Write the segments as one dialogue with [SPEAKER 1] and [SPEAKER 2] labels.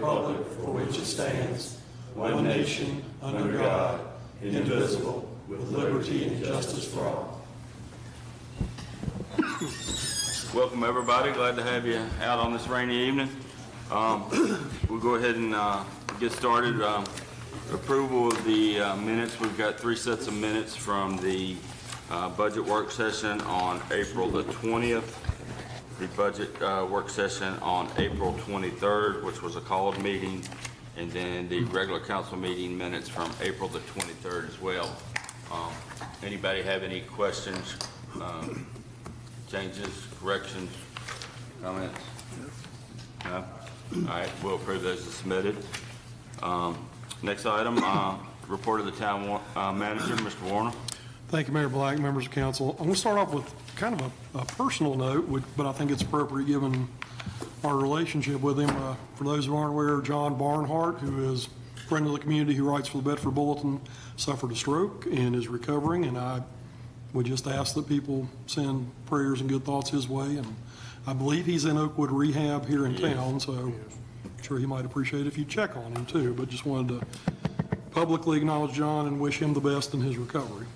[SPEAKER 1] republic for which it stands, one nation, under God, indivisible, with liberty and justice for all.
[SPEAKER 2] Welcome everybody, glad to have you out on this rainy evening. We'll go ahead and get started. Approval of the minutes. We've got 3 sets of minutes from the budget work session on April the 20th, the budget work session on April 23rd, which was a called meeting, and then the regular council meeting minutes from April the 23rd as well. Anybody have any questions, changes, corrections, comments? No? All right, we'll approve those as submitted. Next item, report of the town manager, Mr. Warner.
[SPEAKER 3] Thank you, Mayor Black, members of council. I'm going to start off with kind of a personal note, but I think it's appropriate given our relationship with him. For those who aren't aware, John Barnhart, who is a friend of the community who writes for the Bedford Bulletin, suffered a stroke and is recovering, and I would just ask that people send prayers and good thoughts his way. And I believe he's in Oakwood Rehab here in town, so I'm sure he might appreciate it if you check on him too, but just wanted to publicly acknowledge John and wish him the best in his recovery.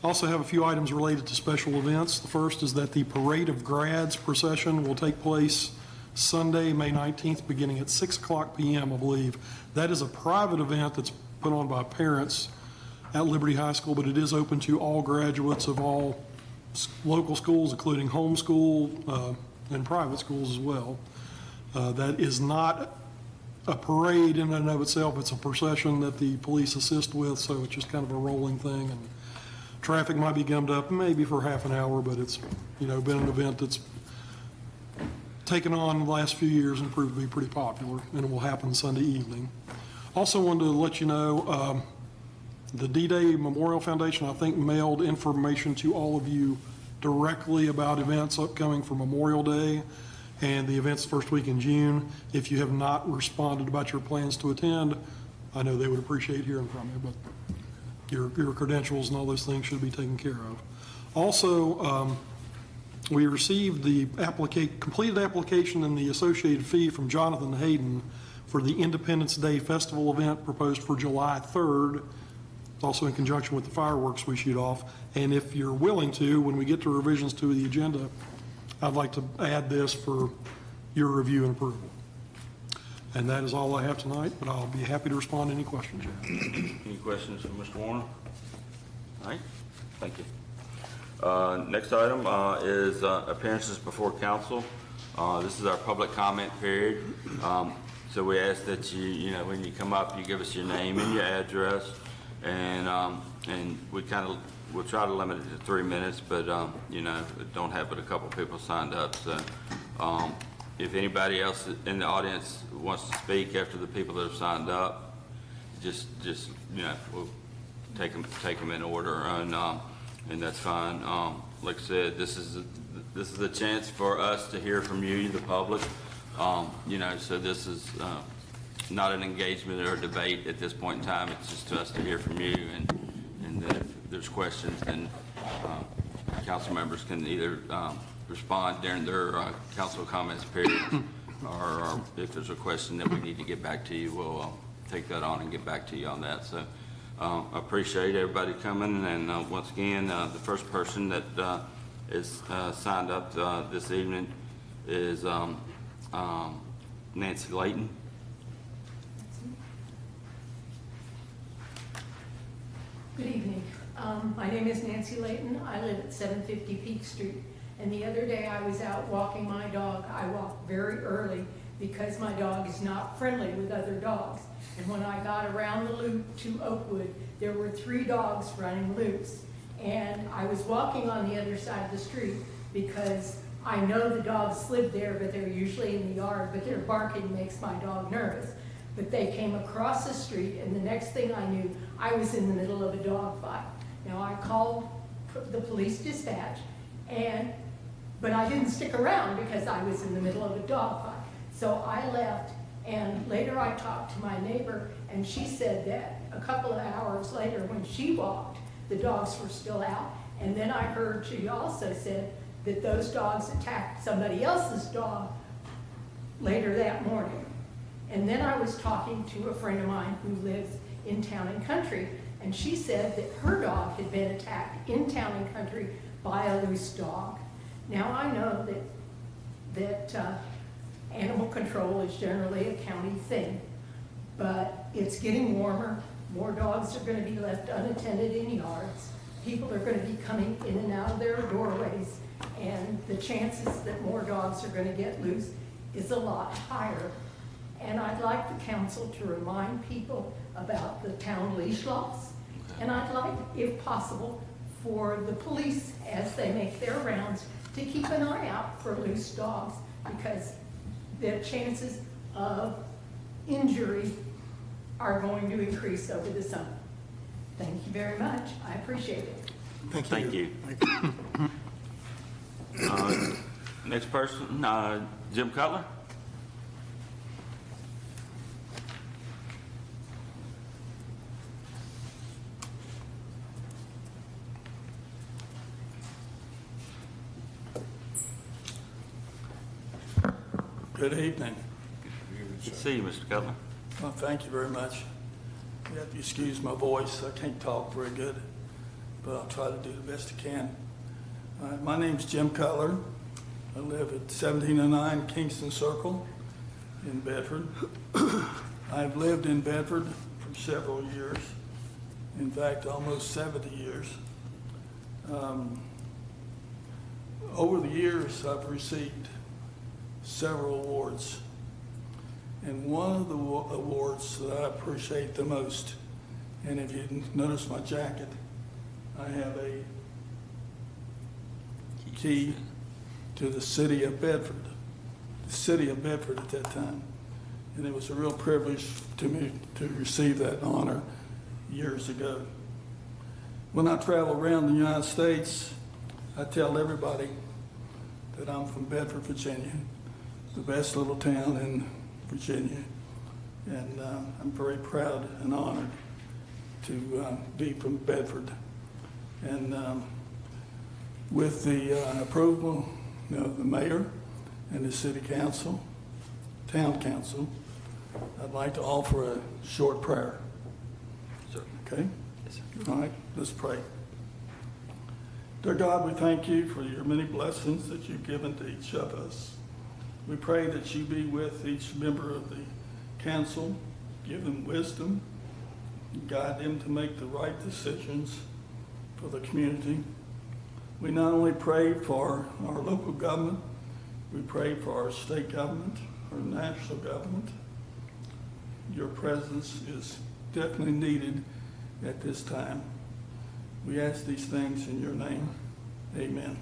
[SPEAKER 3] Also have a few items related to special events. The first is that the Parade of Grads procession will take place Sunday, May 19th, beginning at 6:00 p.m., I believe. That is a private event that's put on by parents at Liberty High School, but it is open to all graduates of all local schools, including homeschool and private schools as well. That is not a parade in and of itself. It's a procession that the police assist with, so it's just kind of a rolling thing. And traffic might be gummed up maybe for half an hour, but it's been an event that's taken on the last few years and proved to be pretty popular, and it will happen Sunday evening. Also wanted to let you know, the D-Day Memorial Foundation, I think, mailed information to all of you directly about events upcoming for Memorial Day and the events first week in June. If you have not responded about your plans to attend, I know they would appreciate hearing from you, but your credentials and all those things should be taken care of. Also, we received the completed application and the associated fee from Jonathan Hayden for the Independence Day Festival event proposed for July 3rd. It's also in conjunction with the fireworks we shoot off. And if you're willing to, when we get to revisions to the agenda, I'd like to add this for your review and approval. And that is all I have tonight, but I'll be happy to respond to any questions you have.
[SPEAKER 2] Any questions for Mr. Warner? All right, thank you. Next item is appearances before council. This is our public comment period. So we ask that you when you come up, you give us your name and your address, and we'll try to limit it to 3 minutes, but don't have but a couple people signed up. So if anybody else in the audience wants to speak after the people that have signed up, just we'll take them in order, and that's fine. Like I said, this is a chance for us to hear from you, the public. So this is not an engagement or a debate at this point in time. It's just to us to hear from you, and then if there's questions, then council members can either respond during their council comments period, or if there's a question that we need to get back to you, we'll take that on and get back to you on that. So I appreciate everybody coming, and once again, the first person that is signed up this evening is Nancy Layton.
[SPEAKER 4] Good evening. My name is Nancy Layton. I live at 750 Peak Street. And the other day I was out walking my dog. I walked very early because my dog is not friendly with other dogs. And when I got around the loop to Oakwood, there were 3 dogs running loose. And I was walking on the other side of the street because I know the dogs live there, but they're usually in the yard, but their barking makes my dog nervous. But they came across the street, and the next thing I knew, I was in the middle of a dog fight. Now, I called the police dispatch, but I didn't stick around because I was in the middle of a dog fight. So I left, and later I talked to my neighbor, and she said that a couple of hours later when she walked, the dogs were still out. And then I heard she also said that those dogs attacked somebody else's dog later that morning. And then I was talking to a friend of mine who lives in Town and Country, and she said that her dog had been attacked in Town and Country by a loose dog. Now, I know that animal control is generally a county thing, but it's getting warmer. More dogs are going to be left unattended in yards. People are going to be coming in and out of their doorways, and the chances that more dogs are going to get loose is a lot higher. And I'd like the council to remind people about the town leash laws. And I'd like, if possible, for the police, as they make their rounds, to keep an eye out for loose dogs, because the chances of injury are going to increase over the summer. Thank you very much. I appreciate it.
[SPEAKER 2] Thank you. Next person, Jim Cutler.
[SPEAKER 5] Good evening.
[SPEAKER 2] Good to see you, Mr. Cutler.
[SPEAKER 5] Well, thank you very much. You have to excuse my voice. I can't talk very good, but I'll try to do the best I can. My name's Jim Cutler. I live at 1709 Kingston Circle in Bedford. I've lived in Bedford for several years. In fact, almost 70 years. Over the years, I've received several awards. And one of the awards that I appreciate the most, and if you notice my jacket, I have a key to the city of Bedford, at that time. And it was a real privilege to me to receive that honor years ago. When I travel around the United States, I tell everybody that I'm from Bedford, Virginia, the best little town in Virginia, and I'm very proud and honored to be from Bedford. And with the approval of the mayor and the city council, town council, I'd like to offer a short prayer.
[SPEAKER 2] Sir.
[SPEAKER 5] Okay?
[SPEAKER 2] Yes, sir.
[SPEAKER 5] All right, let's pray. Dear God, we thank you for your many blessings that you've given to each of us. We pray that you be with each member of the council, give them wisdom, guide them to make the right decisions for the community. We not only pray for our local government, we pray for our state government, our national government. Your presence is definitely needed at this time. We ask these things in your name. Amen.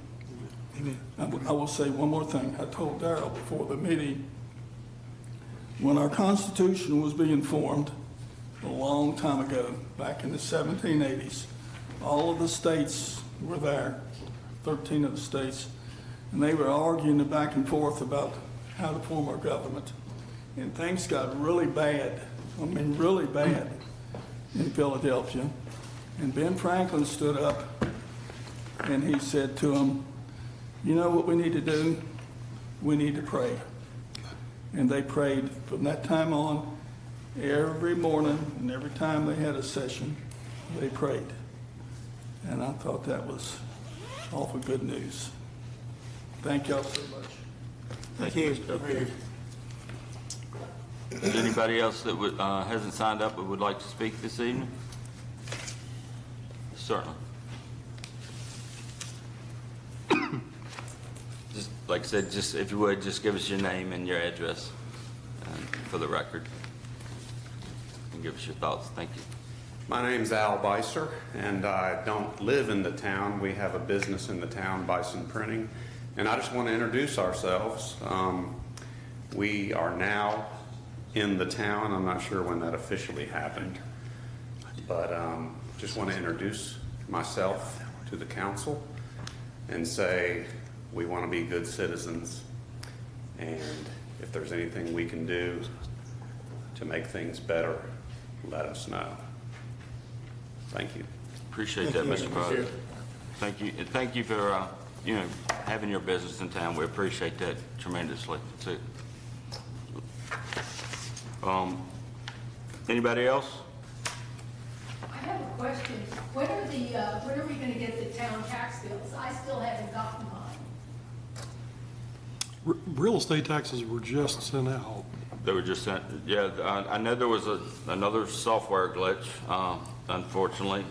[SPEAKER 5] Amen. I will say one more thing. I told Darrell before the meeting, when our Constitution was being formed a long time ago, back in the 1780s, all of the states were there, 13 of the states, and they were arguing back and forth about how to form our government. And things got really bad, really bad in Philadelphia. And Ben Franklin stood up and he said to them, you know what we need to do? We need to pray. And they prayed from that time on, every morning and every time they had a session, they prayed. And I thought that was awful good news. Thank y'all so much.
[SPEAKER 2] Thank you. Is there anybody else that hasn't signed up but would like to speak this evening? Certainly. Just like I said, just if you would, just give us your name and your address for the record, and give us your thoughts. Thank you.
[SPEAKER 6] My name's Al Beiser, and I don't live in the town. We have a business in the town, Bison Printing, and I just want to introduce ourselves. We are now in the town. I'm not sure when that officially happened, but just want to introduce myself to the council and say we want to be good citizens, and if there's anything we can do to make things better, let us know. Thank you.
[SPEAKER 2] Appreciate that, Mr. President. Thank you. And thank you for having your business in town. We appreciate that tremendously too. Anybody else?
[SPEAKER 4] I have a question. When are we gonna get the town tax bills? I still haven't gotten mine.
[SPEAKER 3] Real estate taxes were just sent out.
[SPEAKER 2] They were just sent, yeah, I know there was another software glitch, unfortunately,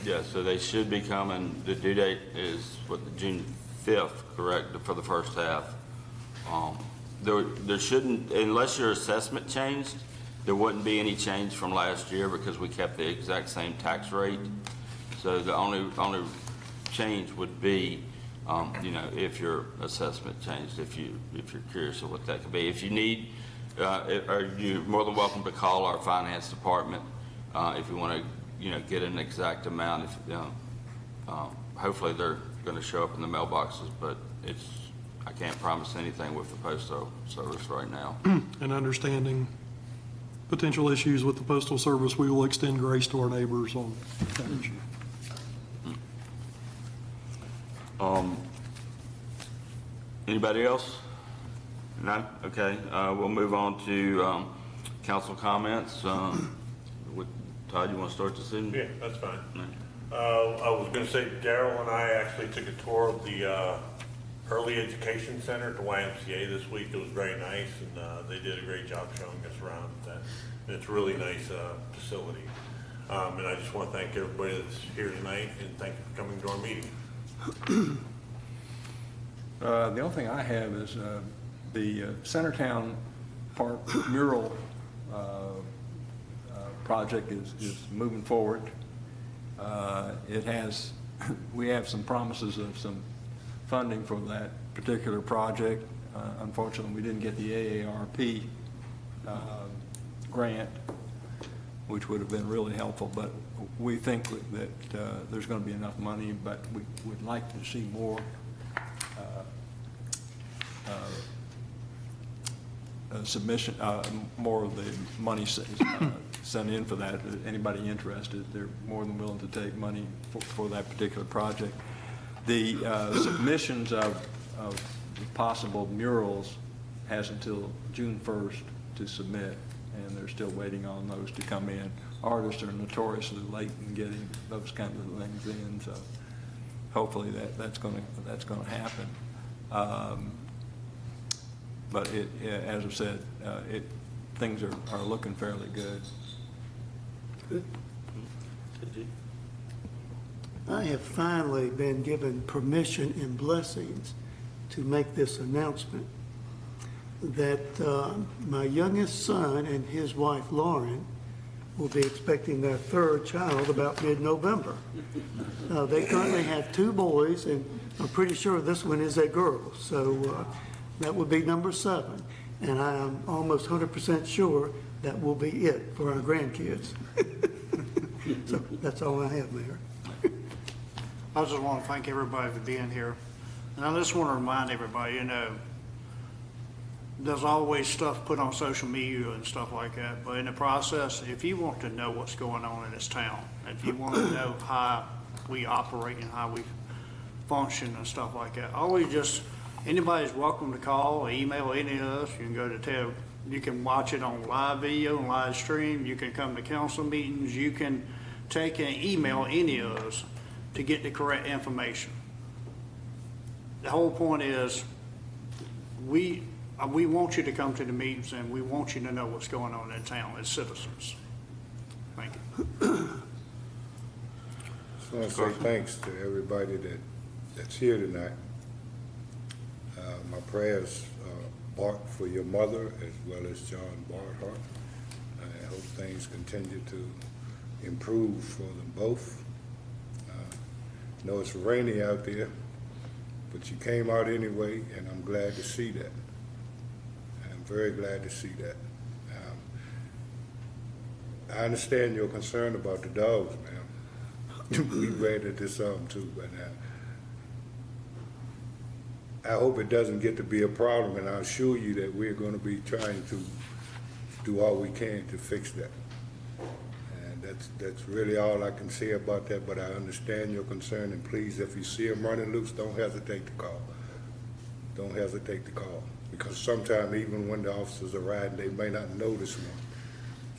[SPEAKER 2] yeah, so they should be coming. The due date is, June 5th, correct, for the first half. There shouldn't, unless your assessment changed, there wouldn't be any change from last year because we kept the exact same tax rate. So the only change would be, if your assessment changed, if you're curious of what that could be. If you need, you're more than welcome to call our finance department if you want to, get an exact amount. Hopefully they're going to show up in the mailboxes, but I can't promise anything with the postal service right now.
[SPEAKER 3] And understanding potential issues with the postal service, we will extend grace to our neighbors on that issue.
[SPEAKER 2] Anybody else? None? Okay, we'll move on to council comments. Todd, you want to start this evening?
[SPEAKER 7] Yeah, that's fine. I was going to say, Daryl and I actually took a tour of the Early Education Center at the YMCA this week. It was very nice, and they did a great job showing us around that. And it's a really nice facility. And I just want to thank everybody that's here tonight, and thank you for coming to our meeting.
[SPEAKER 8] The only thing I have is the Centertown Park mural project is moving forward. We have some promises of some funding for that particular project. Unfortunately, we didn't get the AARP grant, which would have been really helpful, but we think that there's going to be enough money, but we would like to see more submission, more of the money sent in for that. Anybody interested, they're more than willing to take money for that particular project. The submissions of possible murals has until June 1st to submit, and they're still waiting on those to come in. Artists are notoriously late in getting those kinds of things in, so hopefully that's going to happen. But as I said, things are looking fairly good.
[SPEAKER 9] Good. I have finally been given permission and blessings to make this announcement that my youngest son and his wife Lauren will be expecting their third child about mid-November. They currently have 2 boys, and I'm pretty sure this one is a girl, so that would be number 7, and I am almost 100% sure that will be it for our grandkids. So that's all I have, Mayor.
[SPEAKER 10] I just want to thank everybody for being here. And I just want to remind everybody, there's always stuff put on social media and stuff like that. But in the process, if you want to know what's going on in this town, if you want to know how we operate and how we function and stuff like that, anybody's welcome to call or email any of us. You can go to TOB. You can watch it on live video and live stream. You can come to council meetings. You can take and email any of us to get the correct information. The whole point is we want you to come to the meetings, and we want you to know what's going on in town as citizens. Thank you.
[SPEAKER 11] I just want to say thanks to everybody that's here tonight. My prayers Bart for your mother as well as John Barnhart. I hope things continue to improve for them both. I know it's rainy out there, but you came out anyway, and I'm glad to see that. I'm very glad to see that. I understand your concern about the dogs, ma'am. We read it this too, but I hope it doesn't get to be a problem, and I assure you that we're going to be trying to do all we can to fix that. And that's really all I can say about that, but I understand your concern, and please, if you see them running loose, don't hesitate to call. Don't hesitate to call. because sometimes even when the officers are riding, they may not notice one.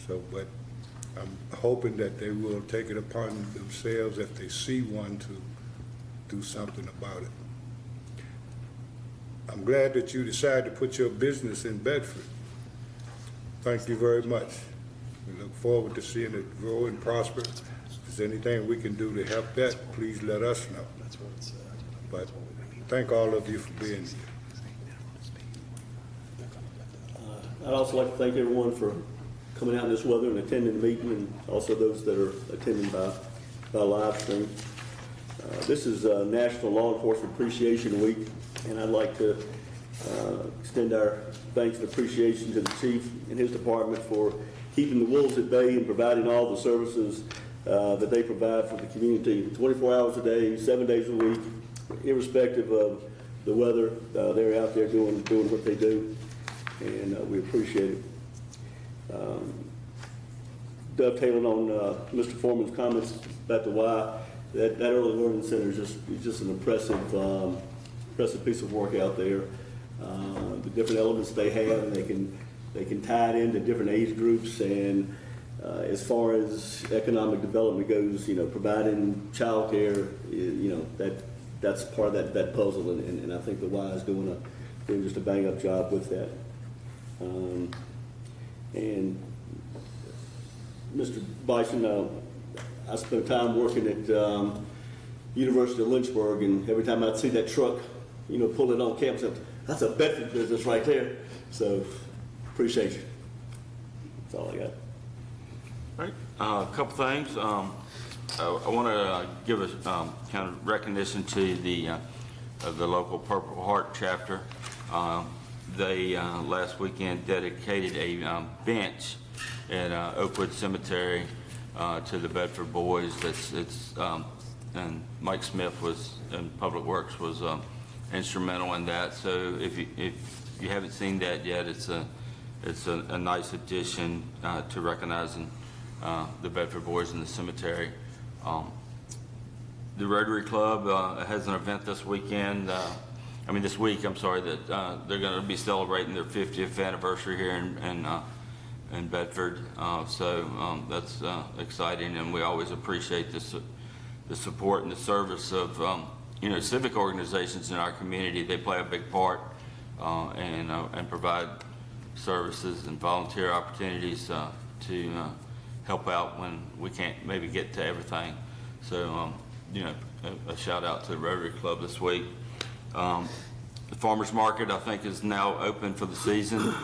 [SPEAKER 11] So, but I'm hoping that they will take it upon themselves if they see one to do something about it. I'm glad that you decided to put your business in Bedford. Thank you very much. We look forward to seeing it grow and prosper. If there's anything we can do to help that, please let us know. But thank all of you for being here.
[SPEAKER 1] I'd also like to thank everyone for coming out in this weather and attending the meeting, and also those that are attending by live stream. This is National Law Enforcement Appreciation Week, and I'd like to extend our thanks and appreciation to the chief and his department for keeping the wolves at bay and providing all the services that they provide for the community 24 hours a day, 7 days a week, irrespective of the weather. They're out there doing what they do, and we appreciate it. Dovetailing on Mr. Foreman's comments about the Y, that early learning center is just an impressive piece of work out there. The different elements they have, and they can tie it into different age groups, and as far as economic development goes, providing childcare, that's part of that puzzle, and I think the Y is doing just a bang up job with that. And Mr. Bison, I spent time working at University of Lynchburg, and every time I'd see that truck, pulling on campus, that's a Bedford business right there. So, appreciate you. That's all I got.
[SPEAKER 2] All right, a couple things. I want to give a kind of recognition to the local Purple Heart chapter. They last weekend dedicated a bench at Oakwood Cemetery to the Bedford boys. And Mike Smith in Public Works was instrumental in that. So if you haven't seen that yet, it's a nice addition to recognizing the Bedford boys in the cemetery. The Rotary Club has an event this weekend. This week, I'm sorry, that they're going to be celebrating their 50th anniversary here in Bedford. So that's exciting, and we always appreciate the support and the service of civic organizations in our community. They play a big part and provide services and volunteer opportunities to help out when we can't maybe get to everything. So a shout out to the Rotary Club this week. The farmers market, I think, is now open for the season,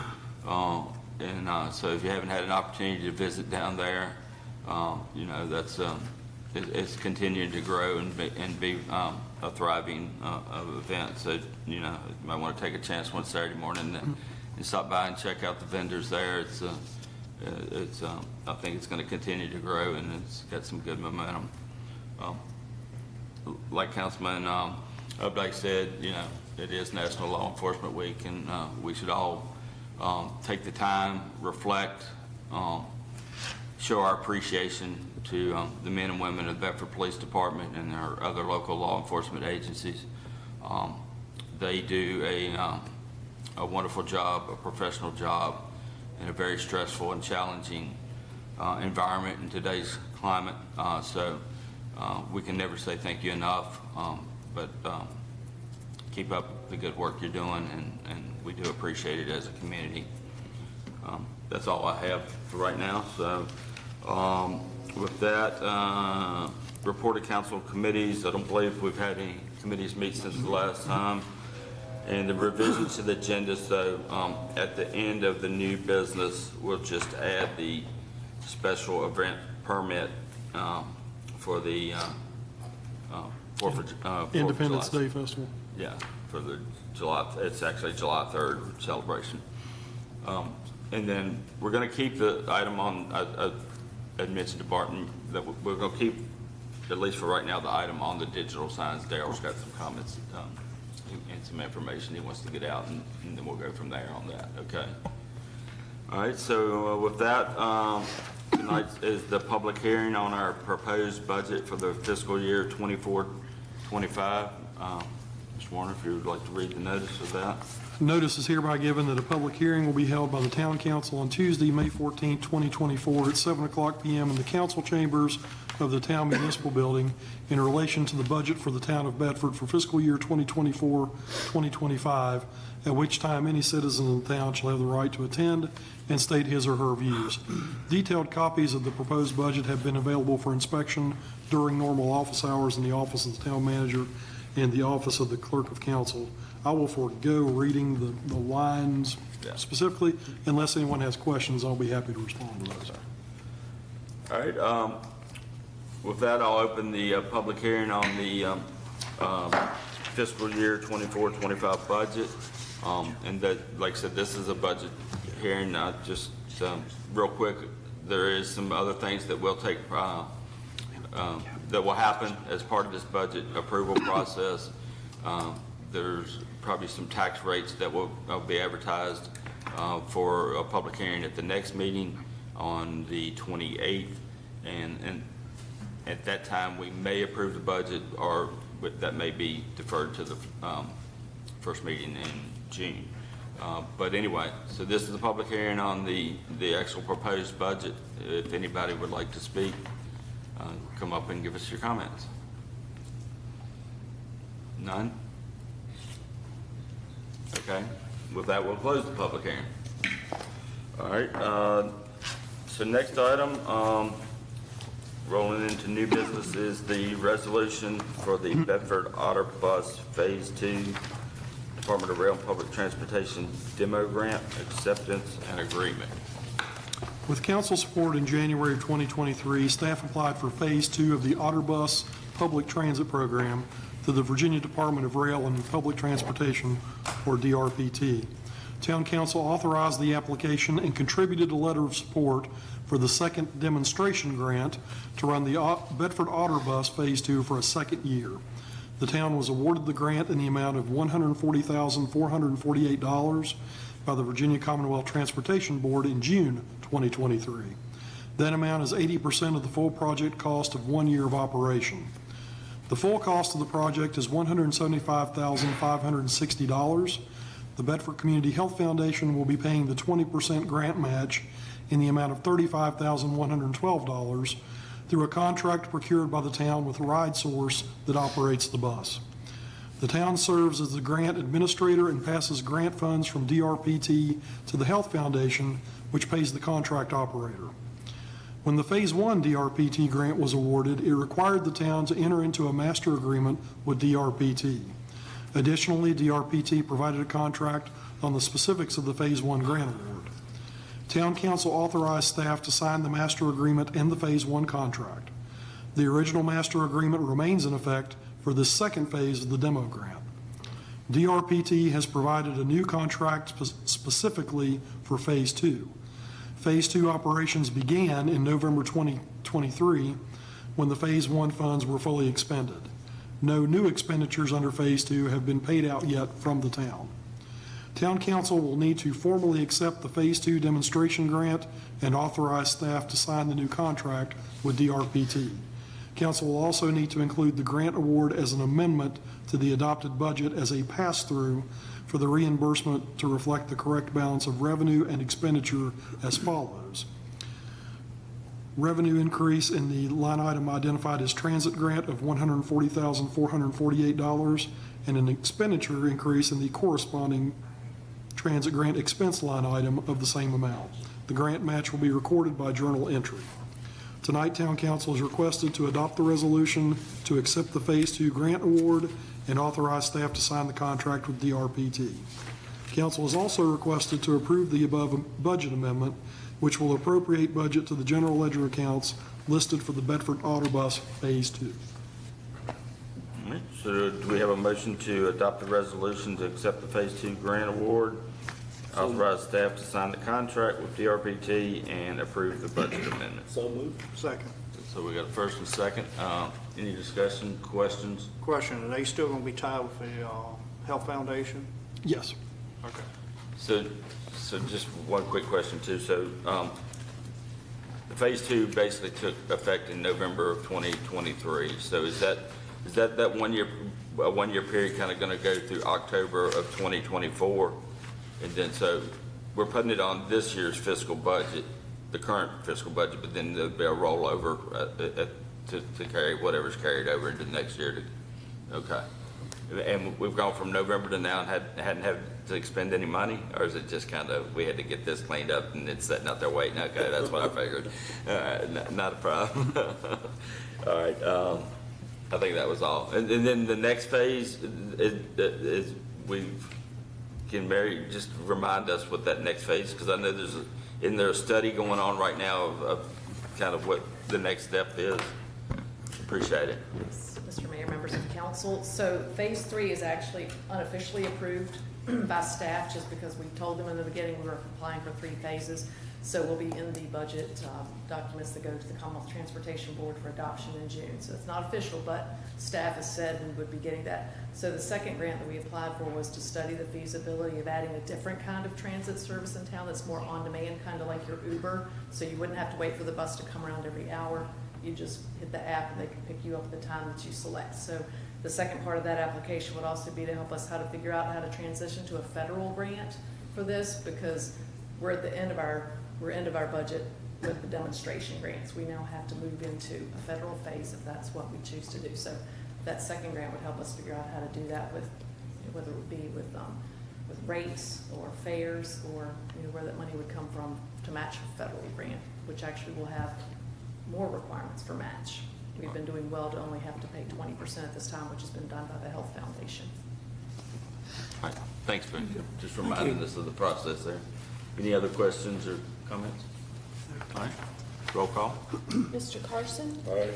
[SPEAKER 2] and so if you haven't had an opportunity to visit down there, that's it's continuing to grow and be a thriving event. So you might want to take a chance one Saturday morning and stop by and check out the vendors there. I think it's going to continue to grow, and it's got some good momentum. Like Councilman Updike said, it is National Law Enforcement Week, and we should all take the time, reflect, show our appreciation to the men and women of the Bedford Police Department and our other local law enforcement agencies. They do a wonderful job, a professional job, in a very stressful and challenging environment in today's climate. So we can never say thank you enough, but keep up the good work you're doing, and we do appreciate it as a community. That's all I have for right now. So with that, report of council committees. I don't believe we've had any committees meet since the last time. And the revisions to the agenda, so at the end of the new business, we'll just add the special event permit for the
[SPEAKER 3] Independence Day Festival.
[SPEAKER 2] Yeah, for the it's actually July 3rd celebration. And then we're going to keep the item on, I mentioned to Barton that we're going to keep, at least for right now, the item on the digital signs. Daryl's got some comments and some information he wants to get out, and then we'll go from there on that, okay? All right, so with that, tonight is the public hearing on our proposed budget for the fiscal year 24-25. Mr. Warner, if you would like to read the notice of that.
[SPEAKER 3] Notice is hereby given that a public hearing will be held by the Town Council on Tuesday, May 14, 2024, at 7:00 p.m. in the council chambers of the Town Municipal Building in relation to the budget for the Town of Bedford for fiscal year 2024-2025, at which time any citizen of the town shall have the right to attend and state his or her views. Detailed copies of the proposed budget have been available for inspection during normal office hours in the office of the Town Manager and the office of the Clerk of Council. I will forego reading the lines specifically. Unless anyone has questions, I'll be happy to respond to those.
[SPEAKER 2] All right, with that, I'll open the public hearing on the fiscal year 24-25 budget. And that, like I said, this is a budget hearing. Just real quick, there is some other things that will take, that will happen as part of this budget approval process. There's probably some tax rates that will be advertised for a public hearing at the next meeting on the 28th. And at that time, we may approve the budget, or that may be deferred to the first meeting in June. But anyway, so this is a public hearing on the actual proposed budget. If anybody would like to speak, come up and give us your comments. None? Okay, with that, we'll close the public hearing. All right, so next item, rolling into new business, is the resolution for the Bedford Otter Bus Phase 2 Department of Rail and Public Transportation Demo Grant Acceptance and Agreement.
[SPEAKER 3] With council support in January of 2023, staff applied for Phase 2 of the Otterbus Public Transit Program to the Virginia Department of Rail and Public Transportation, or DRPT. Town Council authorized the application and contributed a letter of support for the second demonstration grant to run the Bedford Otterbus Phase 2 for a second year. The town was awarded the grant in the amount of $140,448 by the Virginia Commonwealth Transportation Board in June 2023. That amount is 80% of the full project cost of 1 year of operation. The full cost of the project is $175,560. The Bedford Community Health Foundation will be paying the 20% grant match in the amount of $35,112 through a contract procured by the town with Ride Source that operates the bus. The town serves as the grant administrator and passes grant funds from DRPT to the Health Foundation, which pays the contract operator. When the Phase 1 DRPT grant was awarded, it required the town to enter into a master agreement with DRPT. Additionally, DRPT provided a contract on the specifics of the Phase 1 grant award. Town Council authorized staff to sign the master agreement and the Phase 1 contract. The original master agreement remains in effect for this second phase of the demo grant. DRPT has provided a new contract specifically for Phase 2. Phase 2 operations began in November 2023 when the Phase 1 funds were fully expended. No new expenditures under Phase 2 have been paid out yet from the town. Town Council will need to formally accept the Phase 2 demonstration grant and authorize staff to sign the new contract with DRPT. Council will also need to include the grant award as an amendment to the adopted budget as a pass-through for the reimbursement to reflect the correct balance of revenue and expenditure as follows. Revenue increase in the line item identified as transit grant of $140,448 and an expenditure increase in the corresponding transit grant expense line item of the same amount. The grant match will be recorded by journal entry. Tonight, Town Council is requested to adopt the resolution to accept the Phase 2 grant award and authorize staff to sign the contract with DRPT. Council is also requested to approve the above budget amendment, which will appropriate budget to the general ledger accounts listed for the Bedford Otterbus Phase 2.
[SPEAKER 2] All right, so do we have a motion to adopt the resolution to accept the Phase 2 grant award, authorize staff to sign the contract with DRPT, and approve the budget amendment?
[SPEAKER 1] So moved.
[SPEAKER 10] Second.
[SPEAKER 2] So we got a first and second. Any discussion, questions?
[SPEAKER 10] Question, are they still going to be tied with the Health Foundation?
[SPEAKER 3] Yes.
[SPEAKER 10] Okay.
[SPEAKER 2] So just one quick question too. So the Phase 2 basically took effect in November of 2023. So is that 1 year a one-year period kind of going to go through October of 2024. And then, so we're putting it on this year's fiscal budget, the current fiscal budget, but then there'll be a rollover to carry whatever's carried over into the next year. Okay. And we've gone from November to now and hadn't had to expend any money? Or is it just kind of, we had to get this cleaned up and it's sitting out there waiting? Okay, that's what I figured. Not a problem. All right, I think that was all. And then the next phase is can Mary just remind us what that next phase, because I know isn't there a study going on right now of kind of what the next step is? Appreciate it.
[SPEAKER 12] Mr. Mayor, members of council. So phase 3 is actually unofficially approved by staff, just because we told them in the beginning we were applying for 3 phases. So we'll be in the budget documents that go to the Commonwealth Transportation Board for adoption in June. So it's not official, but staff has said we would be getting that. So the second grant that we applied for was to study the feasibility of adding a different kind of transit service in town that's more on-demand, kind of like your Uber. So you wouldn't have to wait for the bus to come around every hour. You just hit the app and they can pick you up at the time that you select. So the second part of that application would also be to help us how to figure out how to transition to a federal grant for this, because we're at the end of our budget with the demonstration grants. We now have to move into a federal phase if that's what we choose to do. So that second grant would help us figure out how to do that with, whether it would be with rates or fares, or where that money would come from to match a federal grant, which actually will have more requirements for match. We've been doing well to only have to pay 20% at this time, which has been done by the Health Foundation.
[SPEAKER 2] All right, thanks for just reminding us of the process there. Any other questions or comments? All right, roll call.
[SPEAKER 13] Mr. Carson?
[SPEAKER 11] Aye.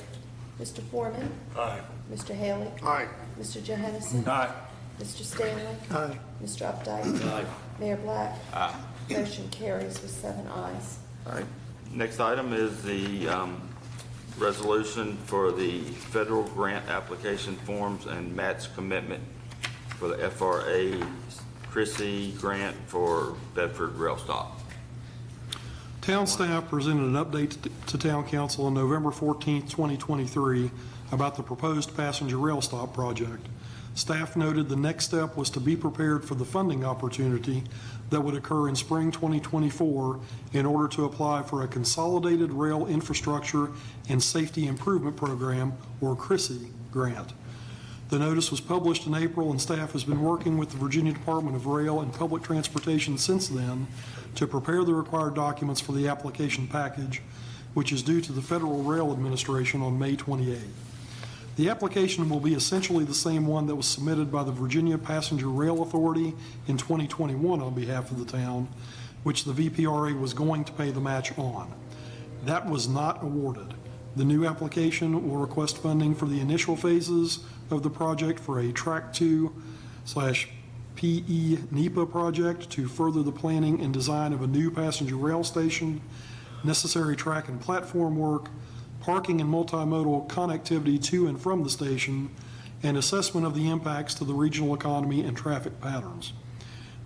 [SPEAKER 13] Mr. Foreman?
[SPEAKER 7] Aye.
[SPEAKER 13] Mr. Haley?
[SPEAKER 10] Aye.
[SPEAKER 13] Mr. Johannesson?
[SPEAKER 7] Aye.
[SPEAKER 13] Mr. Stanley?
[SPEAKER 9] Aye.
[SPEAKER 13] Mr. Updike?
[SPEAKER 7] Aye.
[SPEAKER 13] Mayor Black?
[SPEAKER 2] Aye.
[SPEAKER 13] Motion carries with 7 ayes.
[SPEAKER 2] All right, next item is the resolution for the federal grant application forms and match commitment for the FRA Chrissy grant for Bedford Rail Stop.
[SPEAKER 3] Town staff presented an update to Town Council on November 14th, 2023 about the proposed passenger rail stop project. Staff noted the next step was to be prepared for the funding opportunity that would occur in spring 2024 in order to apply for a Consolidated Rail Infrastructure and Safety Improvement Program, or CRISI, grant. The notice was published in April, and staff has been working with the Virginia Department of Rail and Public Transportation since then to prepare the required documents for the application package, which is due to the Federal Rail Administration on May 28th. The application will be essentially the same one that was submitted by the Virginia Passenger Rail Authority in 2021 on behalf of the town, which the VPRA was going to pay the match on. That was not awarded. The new application will request funding for the initial phases of the project for a Track 2/PE NEPA project to further the planning and design of a new passenger rail station, necessary track and platform work, parking and multimodal connectivity to and from the station, and assessment of the impacts to the regional economy and traffic patterns.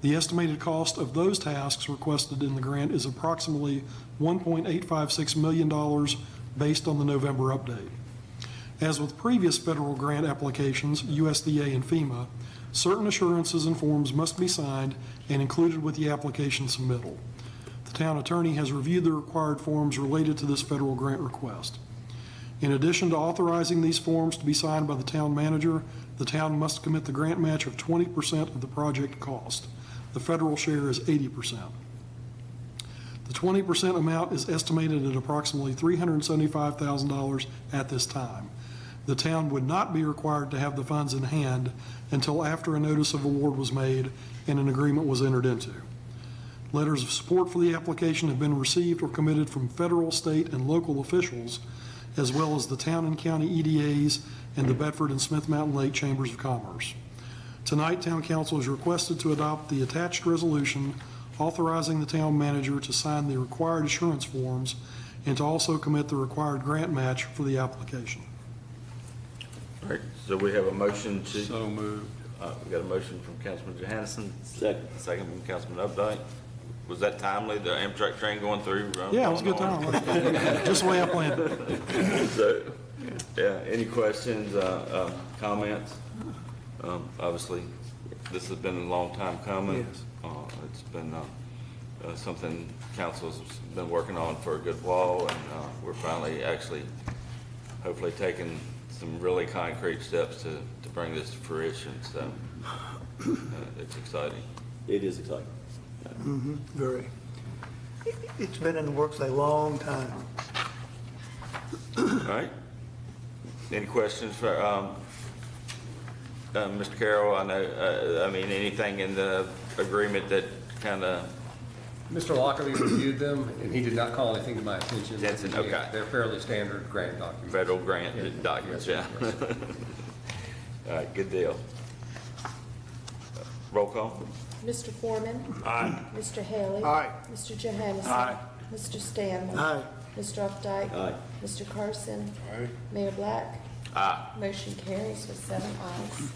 [SPEAKER 3] The estimated cost of those tasks requested in the grant is approximately $1.856 million based on the November update. As with previous federal grant applications, USDA and FEMA, certain assurances and forms must be signed and included with the application submittal. The town attorney has reviewed the required forms related to this federal grant request. In addition to authorizing these forms to be signed by the town manager, the town must commit the grant match of 20% of the project cost. The federal share is 80%. The 20% amount is estimated at approximately $375,000 at this time. The town would not be required to have the funds in hand until after a notice of award was made and an agreement was entered into. Letters of support for the application have been received or committed from federal, state, and local officials, as well as the town and county EDAs and the Bedford and Smith Mountain Lake Chambers of Commerce. Tonight, Town Council is requested to adopt the attached resolution authorizing the town manager to sign the required assurance forms and to also commit the required grant match for the application.
[SPEAKER 2] All right, so we have a motion to.
[SPEAKER 8] So moved.
[SPEAKER 2] We got a motion from Councilman Johannesson.
[SPEAKER 1] Second.
[SPEAKER 2] Second from Councilman Updike. Was that timely, the Amtrak train going through?
[SPEAKER 3] Yeah, it was a good time. Just the way I planned it.
[SPEAKER 2] So, yeah, any questions, comments? Obviously, this has been a long time coming.
[SPEAKER 9] Yes.
[SPEAKER 2] It's been something council's been working on for a good while, and we're finally actually hopefully taking some really concrete steps to bring this to fruition. So it's exciting.
[SPEAKER 1] It is exciting.
[SPEAKER 9] Very. It's been in the works a long time.
[SPEAKER 2] All right. Any questions for Mr. Carroll? I know, I mean, anything in the agreement that kind of,
[SPEAKER 14] Mr. Lockley reviewed them, and he did not call anything to my attention.
[SPEAKER 2] Jensen, okay.
[SPEAKER 14] They're fairly standard grant documents.
[SPEAKER 2] federal grant documents, yeah.
[SPEAKER 14] Yes.
[SPEAKER 2] All right, good deal. Roll call?
[SPEAKER 13] Mr. Foreman.
[SPEAKER 7] Aye.
[SPEAKER 13] Mr. Haley.
[SPEAKER 10] Aye.
[SPEAKER 13] Mr. Johannesson.
[SPEAKER 10] Aye.
[SPEAKER 13] Mr. Stanley.
[SPEAKER 9] Aye.
[SPEAKER 13] Mr. Updike.
[SPEAKER 1] Aye.
[SPEAKER 13] Mr. Carson.
[SPEAKER 11] Aye.
[SPEAKER 13] Mayor Black.
[SPEAKER 2] Aye.
[SPEAKER 13] Motion carries with 7 ayes.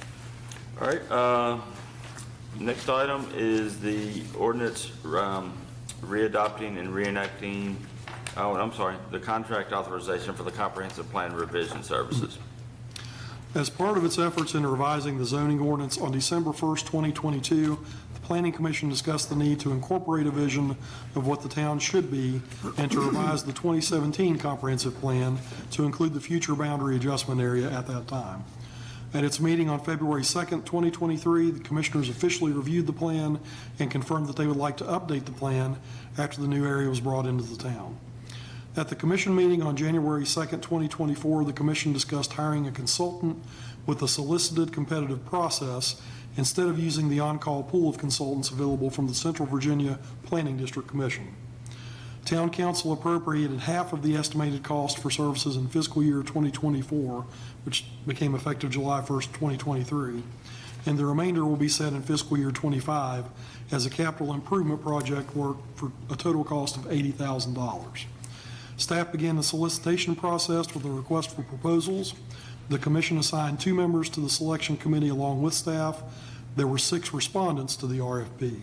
[SPEAKER 2] All right, next item is the ordinance readopting and reenacting, the contract authorization for the comprehensive plan revision services.
[SPEAKER 3] As part of its efforts in revising the zoning ordinance on December 1st, 2022, the Planning Commission discussed the need to incorporate a vision of what the town should be and to revise the 2017 comprehensive plan to include the future boundary adjustment area at that time. At its meeting on February 2nd, 2023, the commissioners officially reviewed the plan and confirmed that they would like to update the plan after the new area was brought into the town. At the commission meeting on January 2nd, 2024, the commission discussed hiring a consultant with a solicited competitive process instead of using the on-call pool of consultants available from the Central Virginia Planning District Commission. Town Council appropriated half of the estimated cost for services in fiscal year 2024, which became effective July 1st, 2023, and the remainder will be set in fiscal year 25 as a capital improvement project work for a total cost of $80,000. Staff began the solicitation process with a request for proposals. The commission assigned 2 members to the selection committee along with staff. There were 6 respondents to the RFP.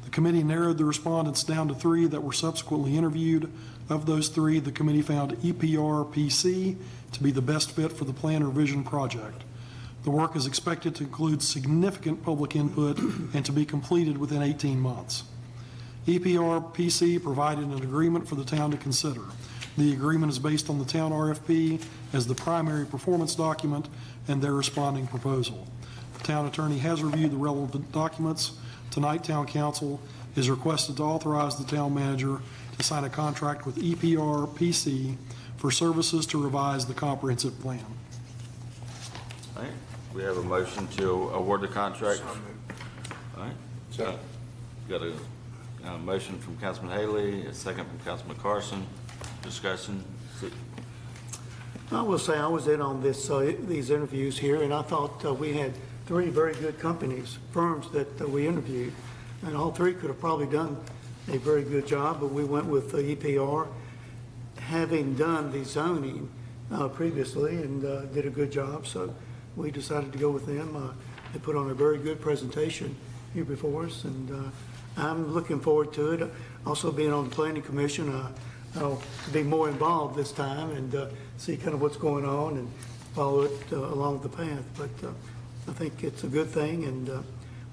[SPEAKER 3] The committee narrowed the respondents down to 3 that were subsequently interviewed. Of those 3, the committee found EPR PC to be the best fit for the plan revision project. The work is expected to include significant public input and to be completed within 18 months. EPR PC provided an agreement for the town to consider. The agreement is based on the town RFP as the primary performance document and their responding proposal. The town attorney has reviewed the relevant documents. Tonight, Town Council is requested to authorize the town manager to sign a contract with EPR PC for services to revise the comprehensive plan.
[SPEAKER 2] All right, we have a motion to award the contract. All right. Got a motion from Councilman Haley, a second from Councilman Carson. Discussion.
[SPEAKER 9] I will say I was in on these interviews here, and I thought we had 3 very good firms that we interviewed, and all 3 could have probably done a very good job, but we went with the EPR, having done the zoning previously and did a good job, so we decided to go with them. They put on a very good presentation here before us, and I'm looking forward to it. Also being on the Planning Commission, I'll be more involved this time and see kind of what's going on and follow it along the path. But I think it's a good thing, and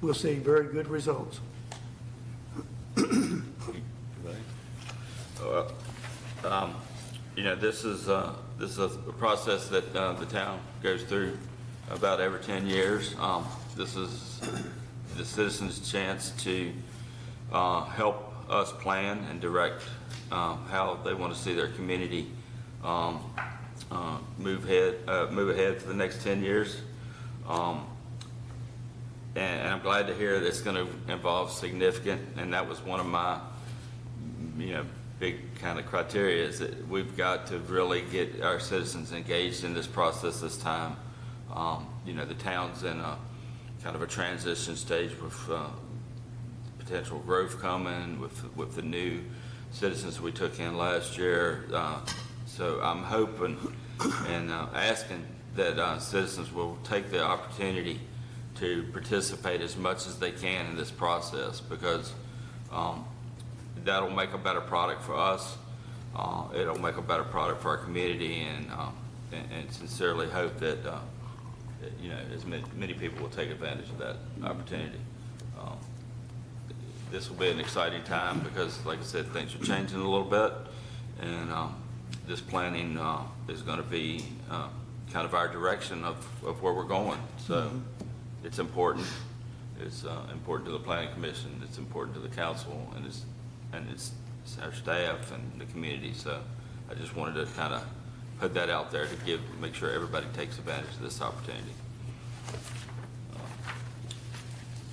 [SPEAKER 9] we'll see very good results.
[SPEAKER 2] You know, this is a process that the town goes through about every 10 years. This is the citizens' chance to help us plan and direct how they want to see their community move ahead for the next 10 years. And I'm glad to hear that it's going to involve significant, and that was one of my, big kind of criteria, is that we've got to really get our citizens engaged in this process this time. The town's in a kind of a transition stage with potential growth coming, with the new citizens we took in last year. So I'm hoping and asking that citizens will take the opportunity to participate as much as they can in this process, because that'll make a better product for us. It'll make a better product for our community, and sincerely hope that you know, as many people will take advantage of that opportunity. This will be an exciting time because, like I said, things are changing a little bit, and this planning is going to be kind of our direction of where we're going. So it's important. It's important to the Planning Commission. It's important to the council, and it's our staff and the community. So I just wanted to kind of put that out there to make sure everybody takes advantage of this opportunity.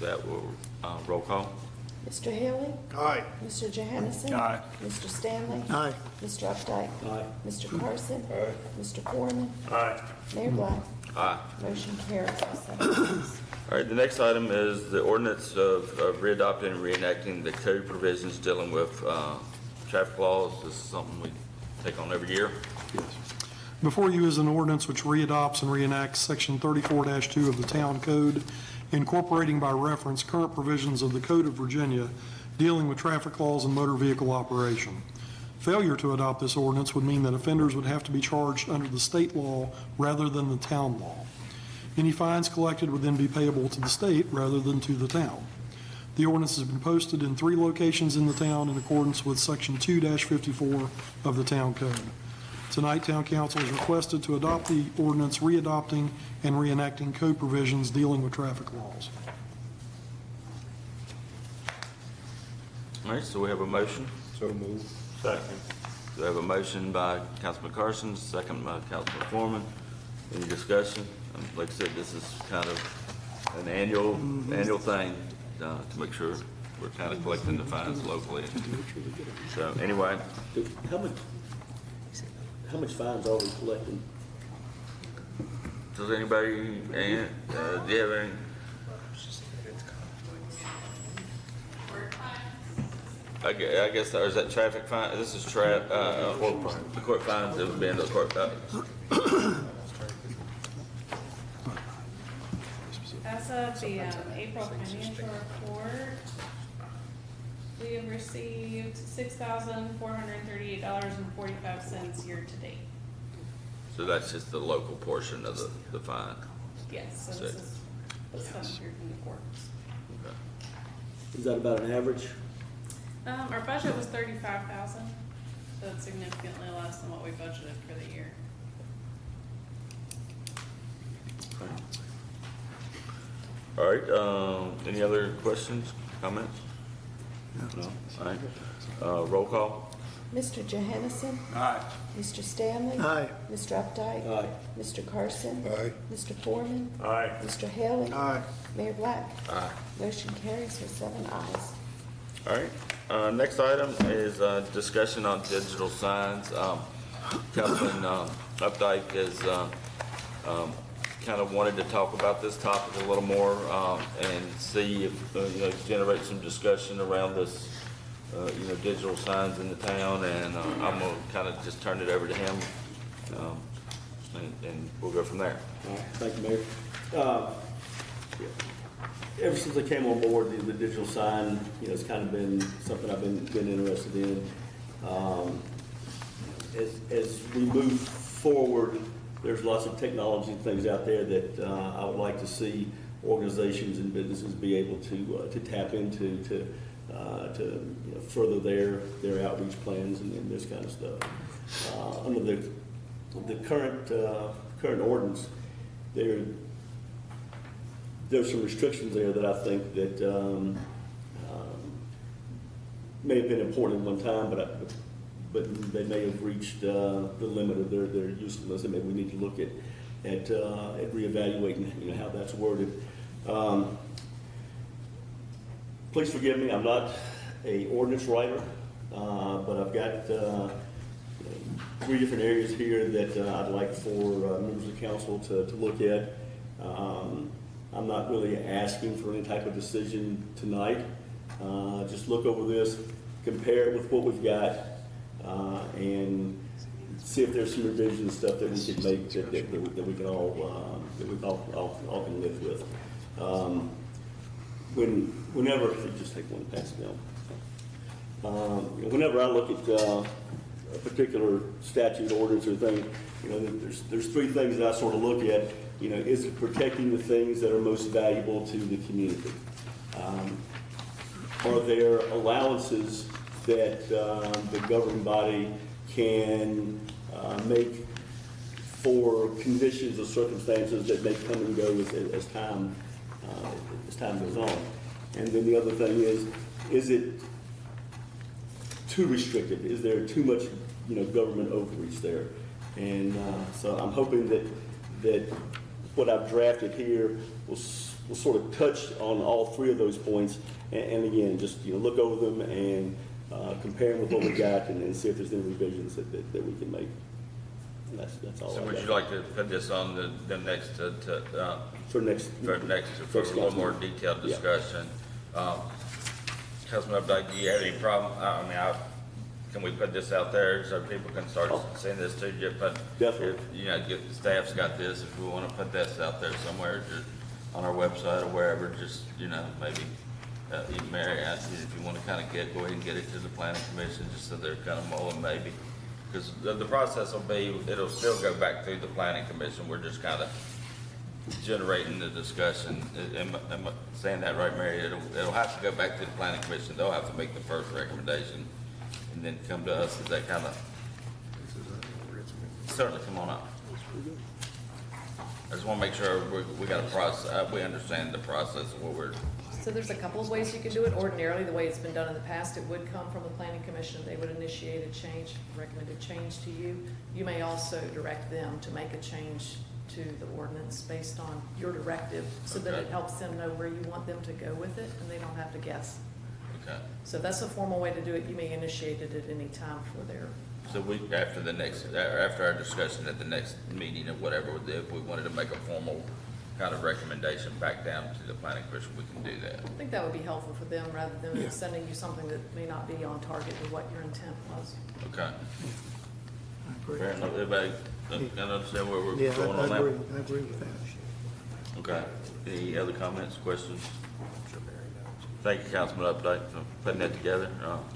[SPEAKER 2] That will roll call.
[SPEAKER 13] Mr. Haley?
[SPEAKER 10] Aye.
[SPEAKER 13] Mr. Johansson?
[SPEAKER 8] Aye.
[SPEAKER 13] Mr. Stanley?
[SPEAKER 9] Aye.
[SPEAKER 13] Mr. Updike?
[SPEAKER 1] Aye.
[SPEAKER 13] Mr. Carson?
[SPEAKER 11] Aye.
[SPEAKER 13] Mr. Foreman?
[SPEAKER 7] Aye.
[SPEAKER 13] Mayor Black?
[SPEAKER 2] Aye.
[SPEAKER 13] Motion carries with 7 ayes.
[SPEAKER 2] All right, the next item is the ordinance of readopting and reenacting the code provisions dealing with traffic laws. This is something we take on every year.
[SPEAKER 3] Before you is an ordinance which readopts and reenacts Section 34-2 of the Town Code, incorporating by reference current provisions of the Code of Virginia dealing with traffic laws and motor vehicle operation. Failure to adopt this ordinance would mean that offenders would have to be charged under the state law rather than the town law. Any fines collected would then be payable to the state rather than to the town. The ordinance has been posted in 3 locations in the town in accordance with Section 2-54 of the Town Code. Tonight, Town Council is requested to adopt the ordinance readopting and reenacting code provisions dealing with traffic laws.
[SPEAKER 2] All right, so we have a motion.
[SPEAKER 11] So moved.
[SPEAKER 7] Second.
[SPEAKER 2] We have a motion by Councilman Carson, second by Councilman Foreman. Any discussion? Like I said, this is kind of an annual thing to make sure we're kind of collecting the fines locally. So anyway,
[SPEAKER 1] How much fines are we collecting?
[SPEAKER 2] does anybody, do you have any? I guess, or is that traffic fine? This is the court fines that would be in the court.
[SPEAKER 15] As of the April financial report, we have received $6,438.45 year to date.
[SPEAKER 2] So that's just the local portion of the fine.
[SPEAKER 15] Yes, so this is what's done here in the courts.
[SPEAKER 2] Okay.
[SPEAKER 1] Is that about an average?
[SPEAKER 15] Our budget was $35,000, so it's significantly less than what we budgeted for the year.
[SPEAKER 2] All right, any other questions, comments? No. All right, roll call.
[SPEAKER 13] Mr. Johansson?
[SPEAKER 8] Aye.
[SPEAKER 13] Mr. Stanley?
[SPEAKER 9] Aye.
[SPEAKER 13] Mr. Updike?
[SPEAKER 1] Aye.
[SPEAKER 13] Mr. Carson?
[SPEAKER 11] Aye.
[SPEAKER 13] Mr. Foreman?
[SPEAKER 7] Aye.
[SPEAKER 13] Mr. Haley?
[SPEAKER 10] Aye.
[SPEAKER 13] Mayor Black?
[SPEAKER 2] Aye.
[SPEAKER 13] Motion carries with 7 ayes.
[SPEAKER 2] All right, next item is discussion on digital signs. Councilman Updike has kind of wanted to talk about this topic a little more and see if, generate some discussion around this, digital signs in the town, and I'm going to kind of just turn it over to him, and we'll go from there.
[SPEAKER 1] Thank you, Mayor. Ever since I came on board, the digital sign, it's kind of been something I've been interested in. As we move forward, there's lots of technology and things out there that I would like to see organizations and businesses be able to tap into to further their outreach plans and this kind of stuff. Under the current ordinance, there's some restrictions there that I think that may have been important at one time, but they may have reached the limit of their usefulness, and maybe we need to look at reevaluating how that's worded. Please forgive me, I'm not a ordinance writer, but I've got 3 different areas here that I'd like for members of the council to look at. I'm not really asking for any type of decision tonight. Just look over this, compare it with what we've got, and see if there's some revision stuff that we could make that we can all can live with. Whenever just take one, pass it down. Whenever I look at a particular statute, ordinance, or thing, there's 3 things that I sort of look at. is it protecting the things that are most valuable to the community? Are there allowances that the governing body can make for conditions or circumstances that may come and go as time goes on? And then the other thing is it too restrictive? Is there too much, government overreach there? And so I'm hoping that what I've drafted here will sort of touch on all three of those points. And again, just look over them and compare them with what we got, and see if there's any revisions that we can make. And that's all.
[SPEAKER 2] So would you like to put this on the next
[SPEAKER 1] for next
[SPEAKER 2] for a little more detailed discussion? Councilman Updike, do you have any problem? Can we put this out there so people can start seeing this too? But
[SPEAKER 1] definitely.
[SPEAKER 2] Get the staff's got this. If we want to put this out there somewhere, just on our website or wherever, just maybe even Mary asked you if you want to kind of go ahead and get it to the planning commission, just so they're kind of mulling maybe. Because the process will be, it'll still go back through the planning commission. We're just kind of generating the discussion. Am I saying that right, Mary? It'll have to go back to the planning commission. They'll have to make the first recommendation and then come to us. Is that kind of, certainly, come on up. I just want to make sure we got a process, we understand the process of what we're.
[SPEAKER 12] So there's a couple of ways you can do it. Ordinarily, the way it's been done in the past, it would come from the planning commission. They would initiate a change, recommended change to you. You may also direct them to make a change to the ordinance based on your directive, so that it helps them know where you want them to go with it, and they don't have to guess.
[SPEAKER 2] Okay.
[SPEAKER 12] So that's a formal way to do it. You may initiate it at any time for their.
[SPEAKER 2] So after our discussion at the next meeting or whatever, if we wanted to make a formal kind of recommendation back down to the planning commission, we can do that.
[SPEAKER 12] I think that would be helpful for them, rather than sending you something that may not be on target with what your intent was.
[SPEAKER 2] Okay.
[SPEAKER 9] I agree.
[SPEAKER 2] Fair enough. Everybody kind of understand where we're
[SPEAKER 9] Yeah,
[SPEAKER 2] going on
[SPEAKER 9] I
[SPEAKER 2] that?
[SPEAKER 9] agree with that.
[SPEAKER 2] Okay. Any other comments, questions? Thank you, Councilman Updike, for putting that together.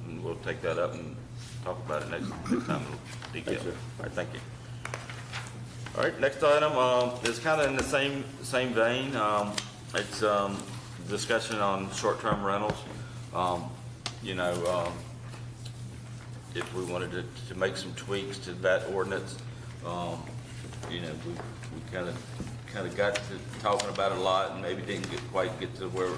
[SPEAKER 2] And we'll take that up and talk about it next time in detail.
[SPEAKER 1] Thanks, sir.
[SPEAKER 2] All right, thank you. All right, next item is kind of in the same vein. It's discussion on short-term rentals. If we wanted to make some tweaks to that ordinance, we kind of got to talking about it a lot, and maybe didn't quite get to where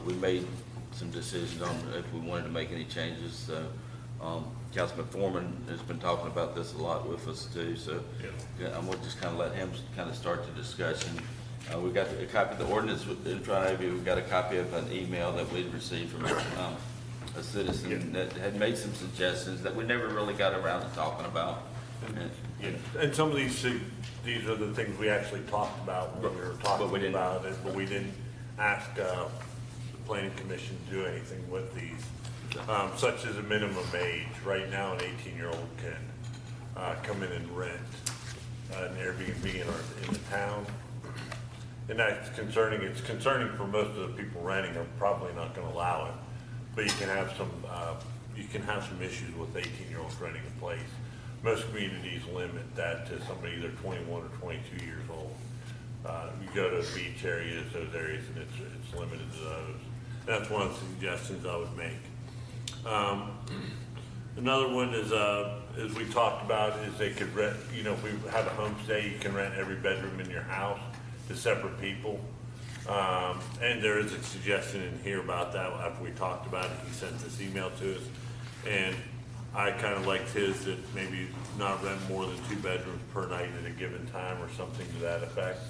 [SPEAKER 2] we made some decisions on if we wanted to make any changes. So Councilman Foreman has been talking about this a lot with us too, so I'm going to just kind of let him kind of start the discussion. We got a copy of the ordinance in front of you. We've got a copy of an email that we'd received from a citizen that had made some suggestions that we never really got around to talking about.
[SPEAKER 7] And some of these are the things we actually talked about when we were talking about it, but we didn't ask the planning commission to do anything with these. Such as a minimum age. Right now, an 18-year-old can come in and rent an Airbnb in the town. And that's concerning. It's concerning for most of the people renting. Are probably not going to allow it. But you can have some issues with 18-year-olds renting a place. Most communities limit that to somebody either 21 or 22 years old. You go to beach areas, those areas, and it's limited to those. That's one of the suggestions I would make. Another one is, as we talked about, is they could rent, if we have a homestay, you can rent every bedroom in your house to separate people. And there is a suggestion in here about that after we talked about it. He sent this email to us. And I kind of liked his, that maybe not rent more than 2 bedrooms per night at a given time or something to that effect.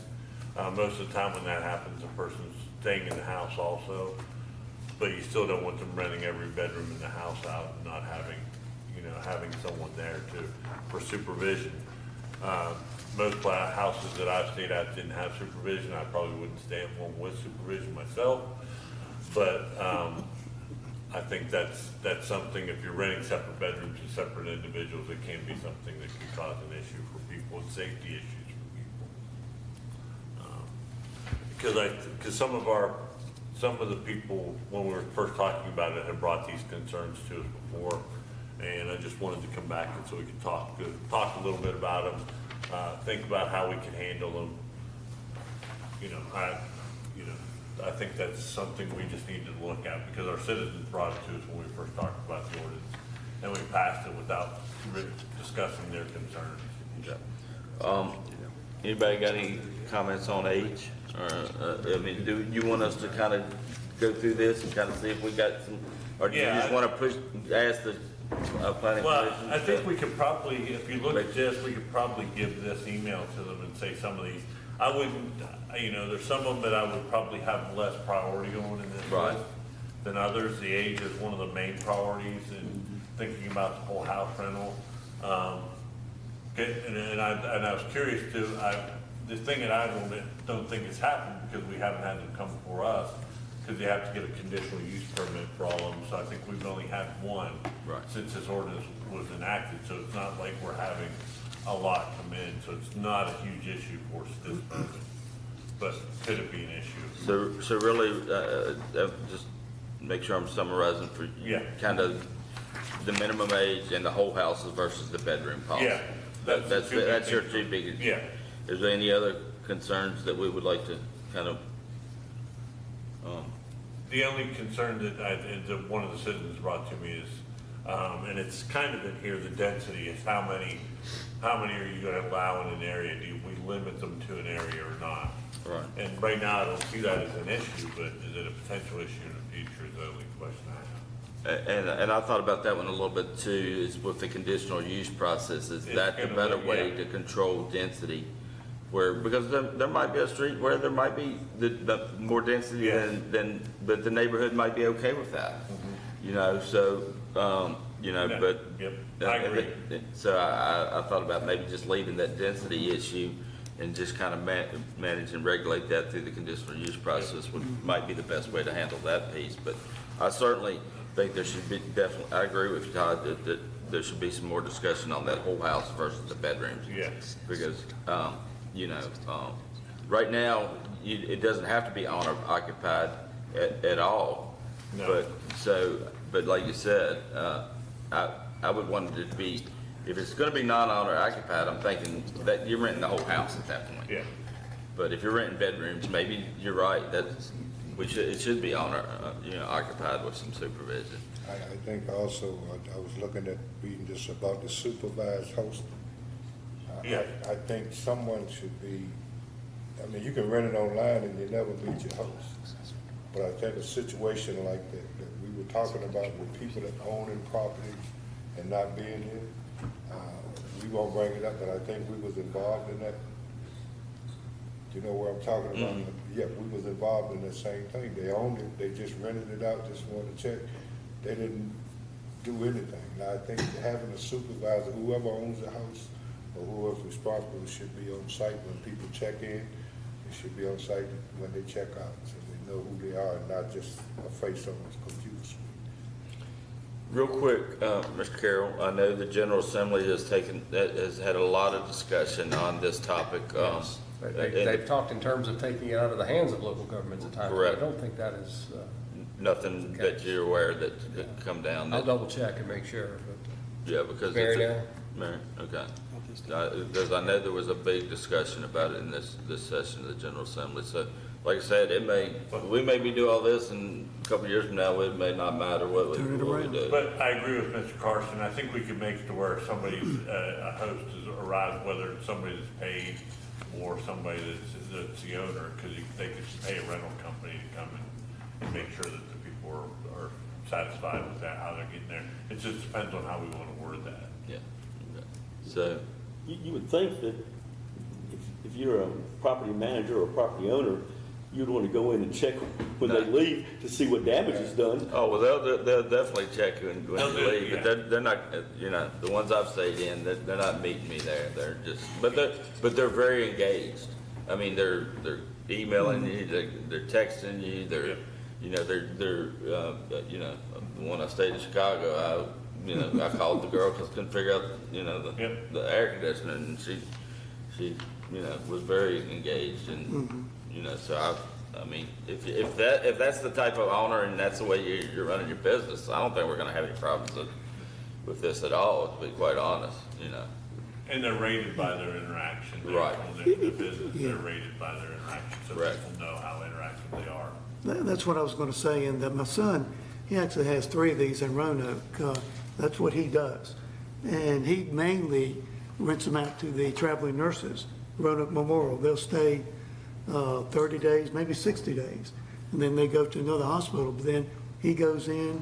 [SPEAKER 7] Most of the time when that happens, the person's staying in the house also. But you still don't want them renting every bedroom in the house out and not having, having someone there for supervision. Most houses that I've stayed at didn't have supervision. I probably wouldn't stay at one with supervision myself. But I think that's something, if you're renting separate bedrooms to separate individuals, it can be something that can cause an issue for people and safety issues for people. Because some of the people, when we were first talking about it, had brought these concerns to us before, and I just wanted to come back and so we could talk a little bit about them, think about how we can handle them. I think that's something we just need to look at, because our citizens brought it to us when we first talked about the ordinance, and we passed it without discussing their concerns.
[SPEAKER 2] Anybody got any comments on age? Or, I mean, do you want us to kind of go through this and kind of see if we got some, or do you just want to ask the planning commission?
[SPEAKER 7] Well, I think we could probably, if you look at this, we could probably give this email to them and say some of these. I wouldn't, there's some of them that I would probably have less priority on in this list than others. The age is one of the main priorities in thinking about the whole house rental. And I was curious too, the thing that I don't think has happened, because we haven't had them come before us, because they have to get a conditional use permit for all of them. So I think we've only had one since this ordinance was enacted. So it's not like we're having a lot come in. So it's not a huge issue for us at this moment. But could it be an issue?
[SPEAKER 2] So really, just make sure I'm summarizing for you. Kind of the minimum age and the whole houses versus the bedroom policy.
[SPEAKER 7] Yeah.
[SPEAKER 2] That's your two biggest.
[SPEAKER 7] Yeah.
[SPEAKER 2] Is there any other concerns that we would like to kind of?
[SPEAKER 7] The only concern that one of the citizens brought to me is, and it's kind of in here, the density is how many are you going to allow in an area? Do we limit them to an area or not?
[SPEAKER 2] Right.
[SPEAKER 7] And right now I don't see that as an issue, but is it a potential issue in the future is the only question I have.
[SPEAKER 2] And I thought about that one a little bit too, is with the conditional use process, is that the better way to control density? Because there might be a street where there might be the more density but the neighborhood might be okay with that. But.
[SPEAKER 7] Yep, I agree.
[SPEAKER 2] So I thought about maybe just leaving that density issue and just kind of manage and regulate that through the conditional use process might be the best way to handle that piece. But I certainly think there should be I agree with you, Todd, that there should be some more discussion on that whole house versus the bedrooms.
[SPEAKER 7] Yes.
[SPEAKER 2] Because, right now, it doesn't have to be owner occupied at all.
[SPEAKER 7] No.
[SPEAKER 2] But like you said, I would want it to be, if it's gonna be non-owner occupied, I'm thinking that you're renting the whole house at that point.
[SPEAKER 7] Yeah.
[SPEAKER 2] But if you're renting bedrooms, maybe you're right, it should be owner, occupied with some supervision.
[SPEAKER 11] I think also, I was looking at reading this about the supervised hosting. I think someone should be, you can rent it online and you never meet your host. But I think a situation like that we were talking about with people that owning property and not being here, we won't bring it up, but I think we was involved in that. Do you know where I'm talking about? Yeah, we was involved in the same thing. They owned it, they just rented it out, just wanted to check. They didn't do anything. Now, I think having a supervisor, whoever owns the house or whoever's responsible, should be on site when people check in. They should be on site when they check out, so they know who they are and not just a face on the computer screen.
[SPEAKER 2] Real quick, Mr. Carroll, I know the General Assembly has had a lot of discussion on this topic.
[SPEAKER 14] Yes. They've talked in terms of taking it out of the hands of local governments at times.
[SPEAKER 2] Correct.
[SPEAKER 14] I don't think that is.
[SPEAKER 2] Nothing that you're aware that could come down.
[SPEAKER 14] I'll double check and make sure.
[SPEAKER 2] Yeah, because
[SPEAKER 14] Mary now?
[SPEAKER 2] Mary, okay. Because I know there was a big discussion about it in this session of the General Assembly. So, like I said, we may be doing all this, and a couple of years from now, it may not matter what we do.
[SPEAKER 7] But I agree with Mr. Carson. I think we can make it to where somebody's a host is arrived, whether it's somebody that's paid or somebody that's the owner, because they could pay a rental company to come and make sure that the people are satisfied with that, how they're getting there. It just depends on how we want to word that.
[SPEAKER 2] Yeah. Okay. So
[SPEAKER 1] You would think that if you're a property manager or a property owner, you'd want to go in and check when they leave to see what damage is done.
[SPEAKER 2] Oh, well, they'll definitely check when they leave,
[SPEAKER 7] yeah.
[SPEAKER 2] but they're not, the ones I've stayed in, they're not meeting me there. They're just, but they're very engaged. I mean, they're emailing you, they're texting you, they're when I stayed in Chicago, I called the girl because I couldn't figure out, the air conditioner, and she was very engaged, and so I mean, if that's the type of owner and that's the way you're running your business, I don't think we're going to have any problems with this at all, to be quite honest,
[SPEAKER 7] And they're rated by their interaction.
[SPEAKER 2] Right.
[SPEAKER 7] The business, they're rated by their interaction, so
[SPEAKER 2] Right.
[SPEAKER 7] people know how interactive they are.
[SPEAKER 9] That's what I was going to say, and that my son, he actually has 3 of these in Roanoke. That's what he does. And he mainly rents them out to the traveling nurses, Roanoke Memorial. They'll stay 30 days, maybe 60 days, and then they go to another hospital. But then he goes in,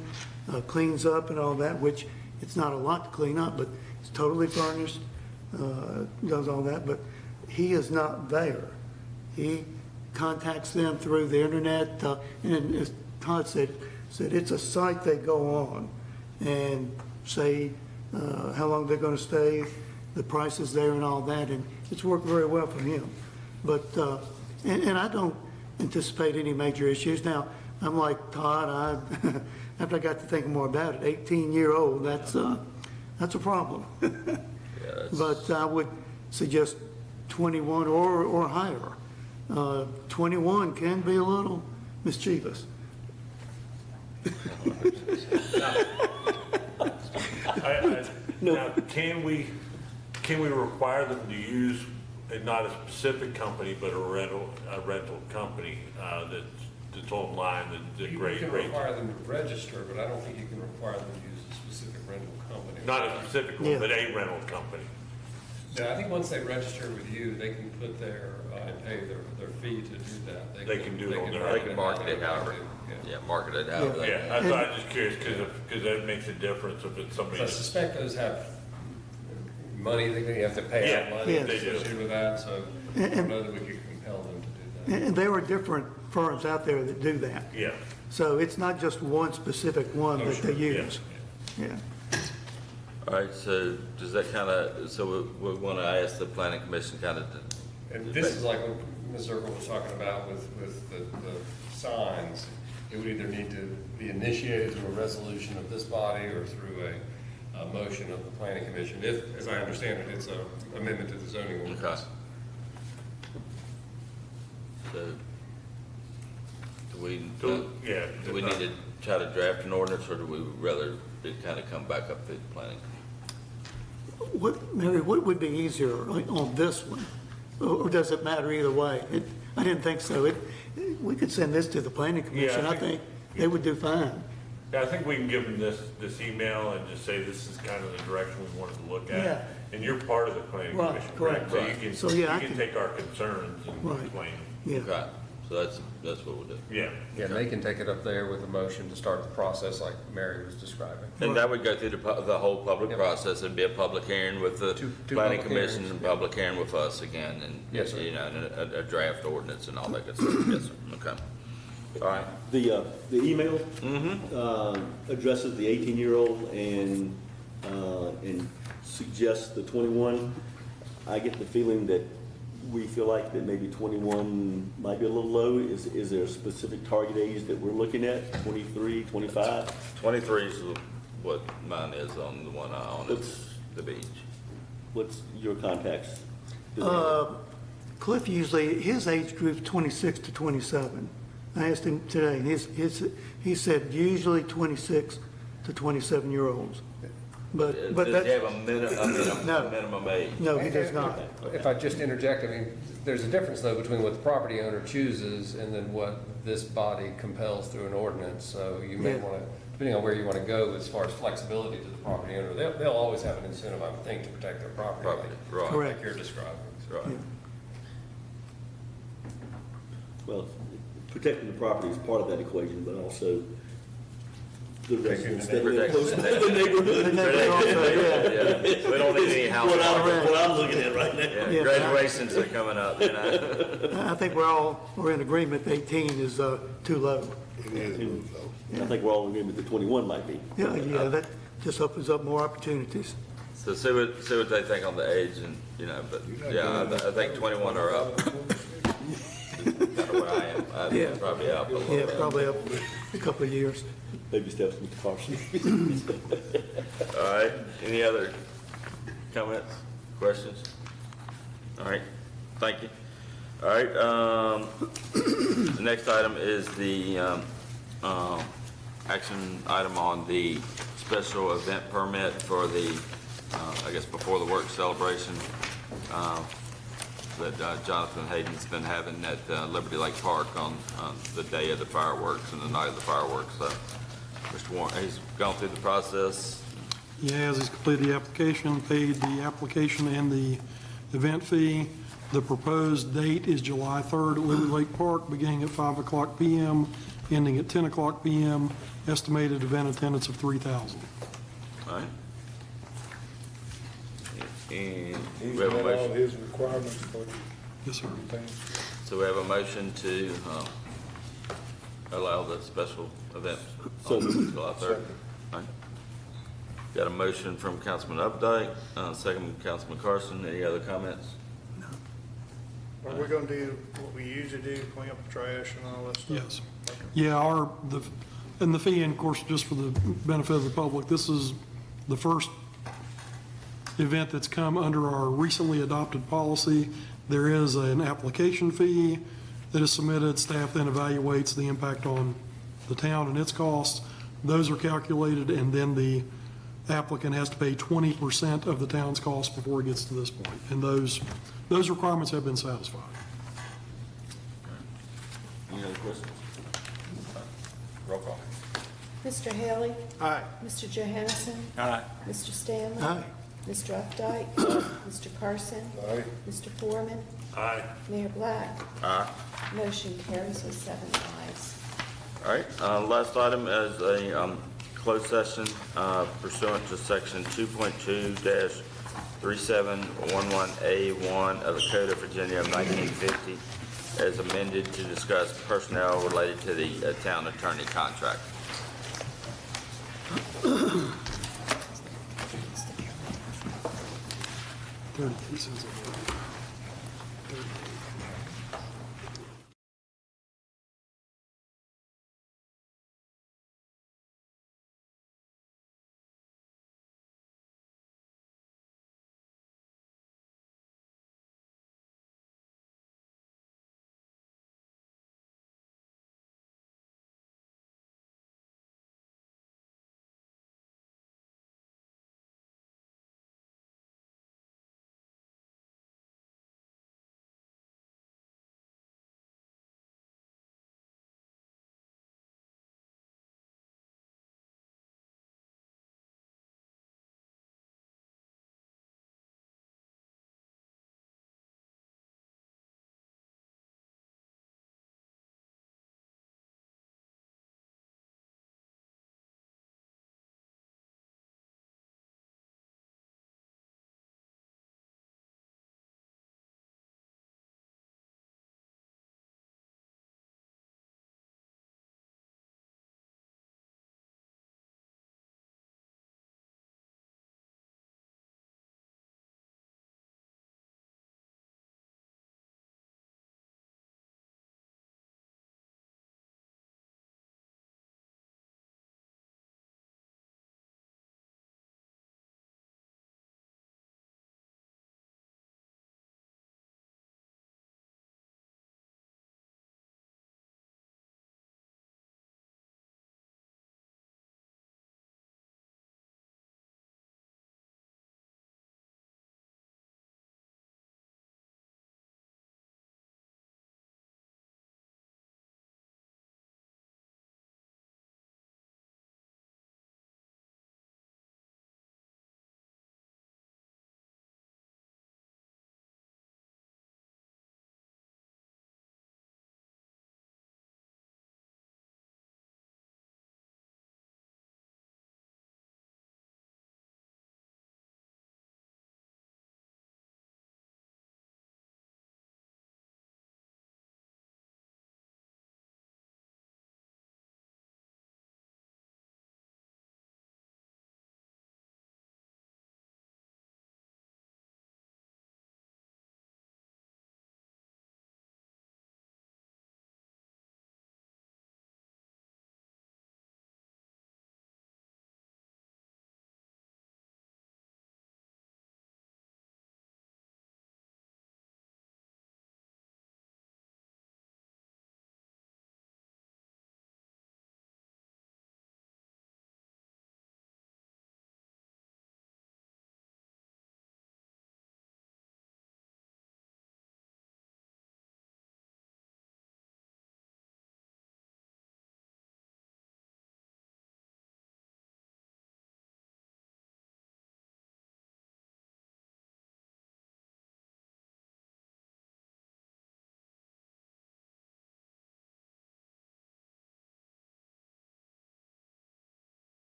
[SPEAKER 9] cleans up and all that, which it's not a lot to clean up, but it's totally furnished, does all that, but he is not there. He contacts them through the internet, and as Todd said it's a site they go on and say how long they're going to stay, the prices there and all that, and it's worked very well for him. But, and I don't anticipate any major issues. Now, I'm like Todd, after I got to thinking more about it, 18-year-old, that's a problem. But I would suggest 21 or higher. 21 can be a little mischievous.
[SPEAKER 7] Now, can we require them to use not a specific company, but a rental company that's online that
[SPEAKER 14] You
[SPEAKER 7] great
[SPEAKER 14] can
[SPEAKER 7] rates?
[SPEAKER 14] require them to register, but I don't think you can require them to use a specific rental company.
[SPEAKER 7] Not a specific one, but a rental company.
[SPEAKER 14] Yeah, I think once they register with you, they can put their, and pay their fee to do that.
[SPEAKER 7] They can do it on their
[SPEAKER 2] They can market it however, market it however.
[SPEAKER 7] Yeah, that's why I'm just curious, because that makes a difference if it's somebody.
[SPEAKER 14] I suspect those have money, they have to pay out money
[SPEAKER 9] Yes.
[SPEAKER 14] associated with that, so I don't know that we could compel them to do that.
[SPEAKER 9] And there are different firms out there that do that.
[SPEAKER 7] Yeah.
[SPEAKER 9] So it's not just one specific one that they use. Yeah.
[SPEAKER 2] All right, so does that kind of, so we want to ask the planning commission kind of.
[SPEAKER 14] And this is like what Ms. Zirkle was talking about with the signs. It would either need to be initiated through a resolution of this body or through a motion of the planning commission. If, as I understand it, it's an amendment to the zoning ordinance.
[SPEAKER 2] Okay. So, do we need to try to draft an ordinance, or do we rather it kind of come back up to the planning?
[SPEAKER 9] Mary, what would be easier on this one? Or does it matter either way? I didn't think so. We could send this to the planning commission. I think they would do fine.
[SPEAKER 7] Yeah, I think we can give them this email and just say this is kind of the direction we wanted to look at.
[SPEAKER 9] Yeah.
[SPEAKER 7] And you're part of the planning
[SPEAKER 9] Right,
[SPEAKER 7] commission,
[SPEAKER 9] correct.
[SPEAKER 7] correct? So you can take our concerns and
[SPEAKER 9] Right.
[SPEAKER 7] explain them.
[SPEAKER 9] Yeah.
[SPEAKER 2] Okay, so that's what we'll do.
[SPEAKER 7] Yeah.
[SPEAKER 14] Yeah, and they can take it up there with a motion to start the process like Mary was describing.
[SPEAKER 2] And that would go through the whole public process. It'd be a public hearing with the
[SPEAKER 14] Two
[SPEAKER 2] planning
[SPEAKER 14] public
[SPEAKER 2] commission
[SPEAKER 14] hearings,
[SPEAKER 2] and public hearing with us again, and,
[SPEAKER 14] Yes, sir.
[SPEAKER 2] you know, and a draft ordinance and all that good stuff. Yes, sir. Okay. All right.
[SPEAKER 1] The email addresses the 18-year-old and suggests the 21. I get the feeling that we feel like that maybe 21 might be a little low. Is there a specific target age that we're looking at? 23, 25?
[SPEAKER 2] 23 is what mine is on the one I own at the beach.
[SPEAKER 1] What's your contacts?
[SPEAKER 9] Cliff usually, his age group's 26 to 27. I asked him today, and he said usually 26 to 27-year-olds. But
[SPEAKER 2] Does
[SPEAKER 9] that's,
[SPEAKER 2] he have a
[SPEAKER 9] No.
[SPEAKER 2] minimum age?
[SPEAKER 9] no, he does not.
[SPEAKER 14] If I just interject, I mean, there's a difference though between what the property owner chooses and then what this body compels through an ordinance. So you may
[SPEAKER 9] Yeah.
[SPEAKER 14] want to, depending on where you want to go as far as flexibility to the property owner, they'll always have an incentive, I would think, to protect their property.
[SPEAKER 2] Right.
[SPEAKER 9] Correct.
[SPEAKER 14] Like you're describing.
[SPEAKER 2] Right.
[SPEAKER 9] Yeah.
[SPEAKER 1] Well, protecting the property is part of that equation, but also the residents that live close to the neighborhood.
[SPEAKER 9] The neighborhood also, yeah.
[SPEAKER 2] Yeah. We don't need any house.
[SPEAKER 1] What I'm looking at right now.
[SPEAKER 2] Yeah,
[SPEAKER 9] Yeah.
[SPEAKER 2] graduations are coming up, you know.
[SPEAKER 9] I think we're in agreement, 18 is too low.
[SPEAKER 11] It is low.
[SPEAKER 1] I think we're all in agreement that 21 might be.
[SPEAKER 9] Yeah, that just opens up more opportunities.
[SPEAKER 2] So see what they think on the age, and, you know, but, yeah, I think 21 are up. Kind of where I am.
[SPEAKER 9] Yeah.
[SPEAKER 2] Probably up a little
[SPEAKER 9] Yeah,
[SPEAKER 2] bit.
[SPEAKER 9] probably up a couple of years.
[SPEAKER 1] Baby steps with caution.
[SPEAKER 2] All right, any other comments, questions? All right, thank you. All right, the next item is the action item on the special event permit for the I guess, before the work celebration that Jonathan Hayden's been having at Liberty Lake Park on the day of the fireworks and the night of the fireworks. So, Mr. Warren, he's gone through the process.
[SPEAKER 3] He has, he's completed the application, paid the application and the event fee. The proposed date is July 3rd at Liberty Lake Park, beginning at 5 o'clock PM, ending at 10 o'clock PM, estimated event attendance of 3,000.
[SPEAKER 2] All right. And
[SPEAKER 11] He's
[SPEAKER 2] we have a
[SPEAKER 11] met all
[SPEAKER 2] motion.
[SPEAKER 11] his requirements for
[SPEAKER 3] Yes, sir.
[SPEAKER 11] things.
[SPEAKER 2] So we have a motion to allow the special event
[SPEAKER 1] So
[SPEAKER 2] on July 3rd. All right. Got a motion from Councilman Updike, second from Councilman Carson. Any other comments?
[SPEAKER 10] Are we gonna do what we usually do, clean up the trash and all that stuff?
[SPEAKER 3] Yes. Yeah, and the fee, and of course, just for the benefit of the public, this is the first event that's come under our recently adopted policy. There is an application fee that is submitted. Staff then evaluates the impact on the town and its costs. Those are calculated, and then the applicant has to pay 20% of the town's costs before it gets to this point. And those requirements have been satisfied.
[SPEAKER 2] Any other questions?
[SPEAKER 14] Roll call.
[SPEAKER 13] Mr. Haley?
[SPEAKER 10] Aye.
[SPEAKER 13] Mr. Johansson?
[SPEAKER 8] Aye.
[SPEAKER 13] Mr. Stanley?
[SPEAKER 9] Aye.
[SPEAKER 13] Mr. Updike? Mr. Carson?
[SPEAKER 11] Aye.
[SPEAKER 13] Mr. Foreman?
[SPEAKER 7] Aye.
[SPEAKER 13] Mayor Black?
[SPEAKER 2] Aye.
[SPEAKER 13] Motion carries with 7 ayes.
[SPEAKER 2] All right, last item is a closed session pursuant to section 2.2-3711A1 of the Code of Virginia of 1950, as amended to discuss personnel related to the town attorney contract.
[SPEAKER 3] 38 cents.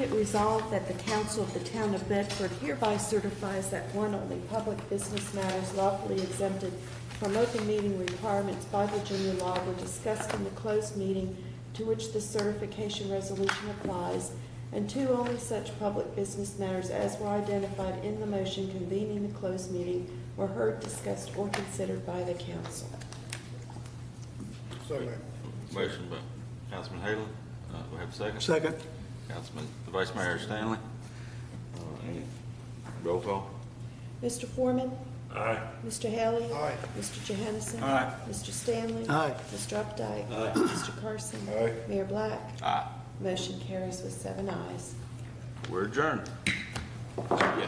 [SPEAKER 13] it resolved that the council of the town of Bedford hereby certifies that one, only public business matters lawfully exempted from open meeting requirements by Virginia law were discussed in the closed meeting to which the certification resolution applies, and two, only such public business matters as were identified in the motion convening the closed meeting were heard, discussed, or considered by the council.
[SPEAKER 2] Motion by Councilman Haley. We have a second?
[SPEAKER 9] Second.
[SPEAKER 2] Councilman, the Vice Mayor Stanley. Any roll call?
[SPEAKER 13] Mr. Foreman?
[SPEAKER 7] Aye.
[SPEAKER 13] Mr. Haley? Aye. Mr. Johannesson?
[SPEAKER 8] Aye.
[SPEAKER 13] Mr. Stanley?
[SPEAKER 9] Aye.
[SPEAKER 13] Mr. Updike?
[SPEAKER 2] Aye.
[SPEAKER 13] Mr. Carson?
[SPEAKER 11] Aye.
[SPEAKER 13] Mayor Black?
[SPEAKER 2] Aye.
[SPEAKER 13] Motion carries with 7 ayes.
[SPEAKER 2] We're adjourned. Yeah.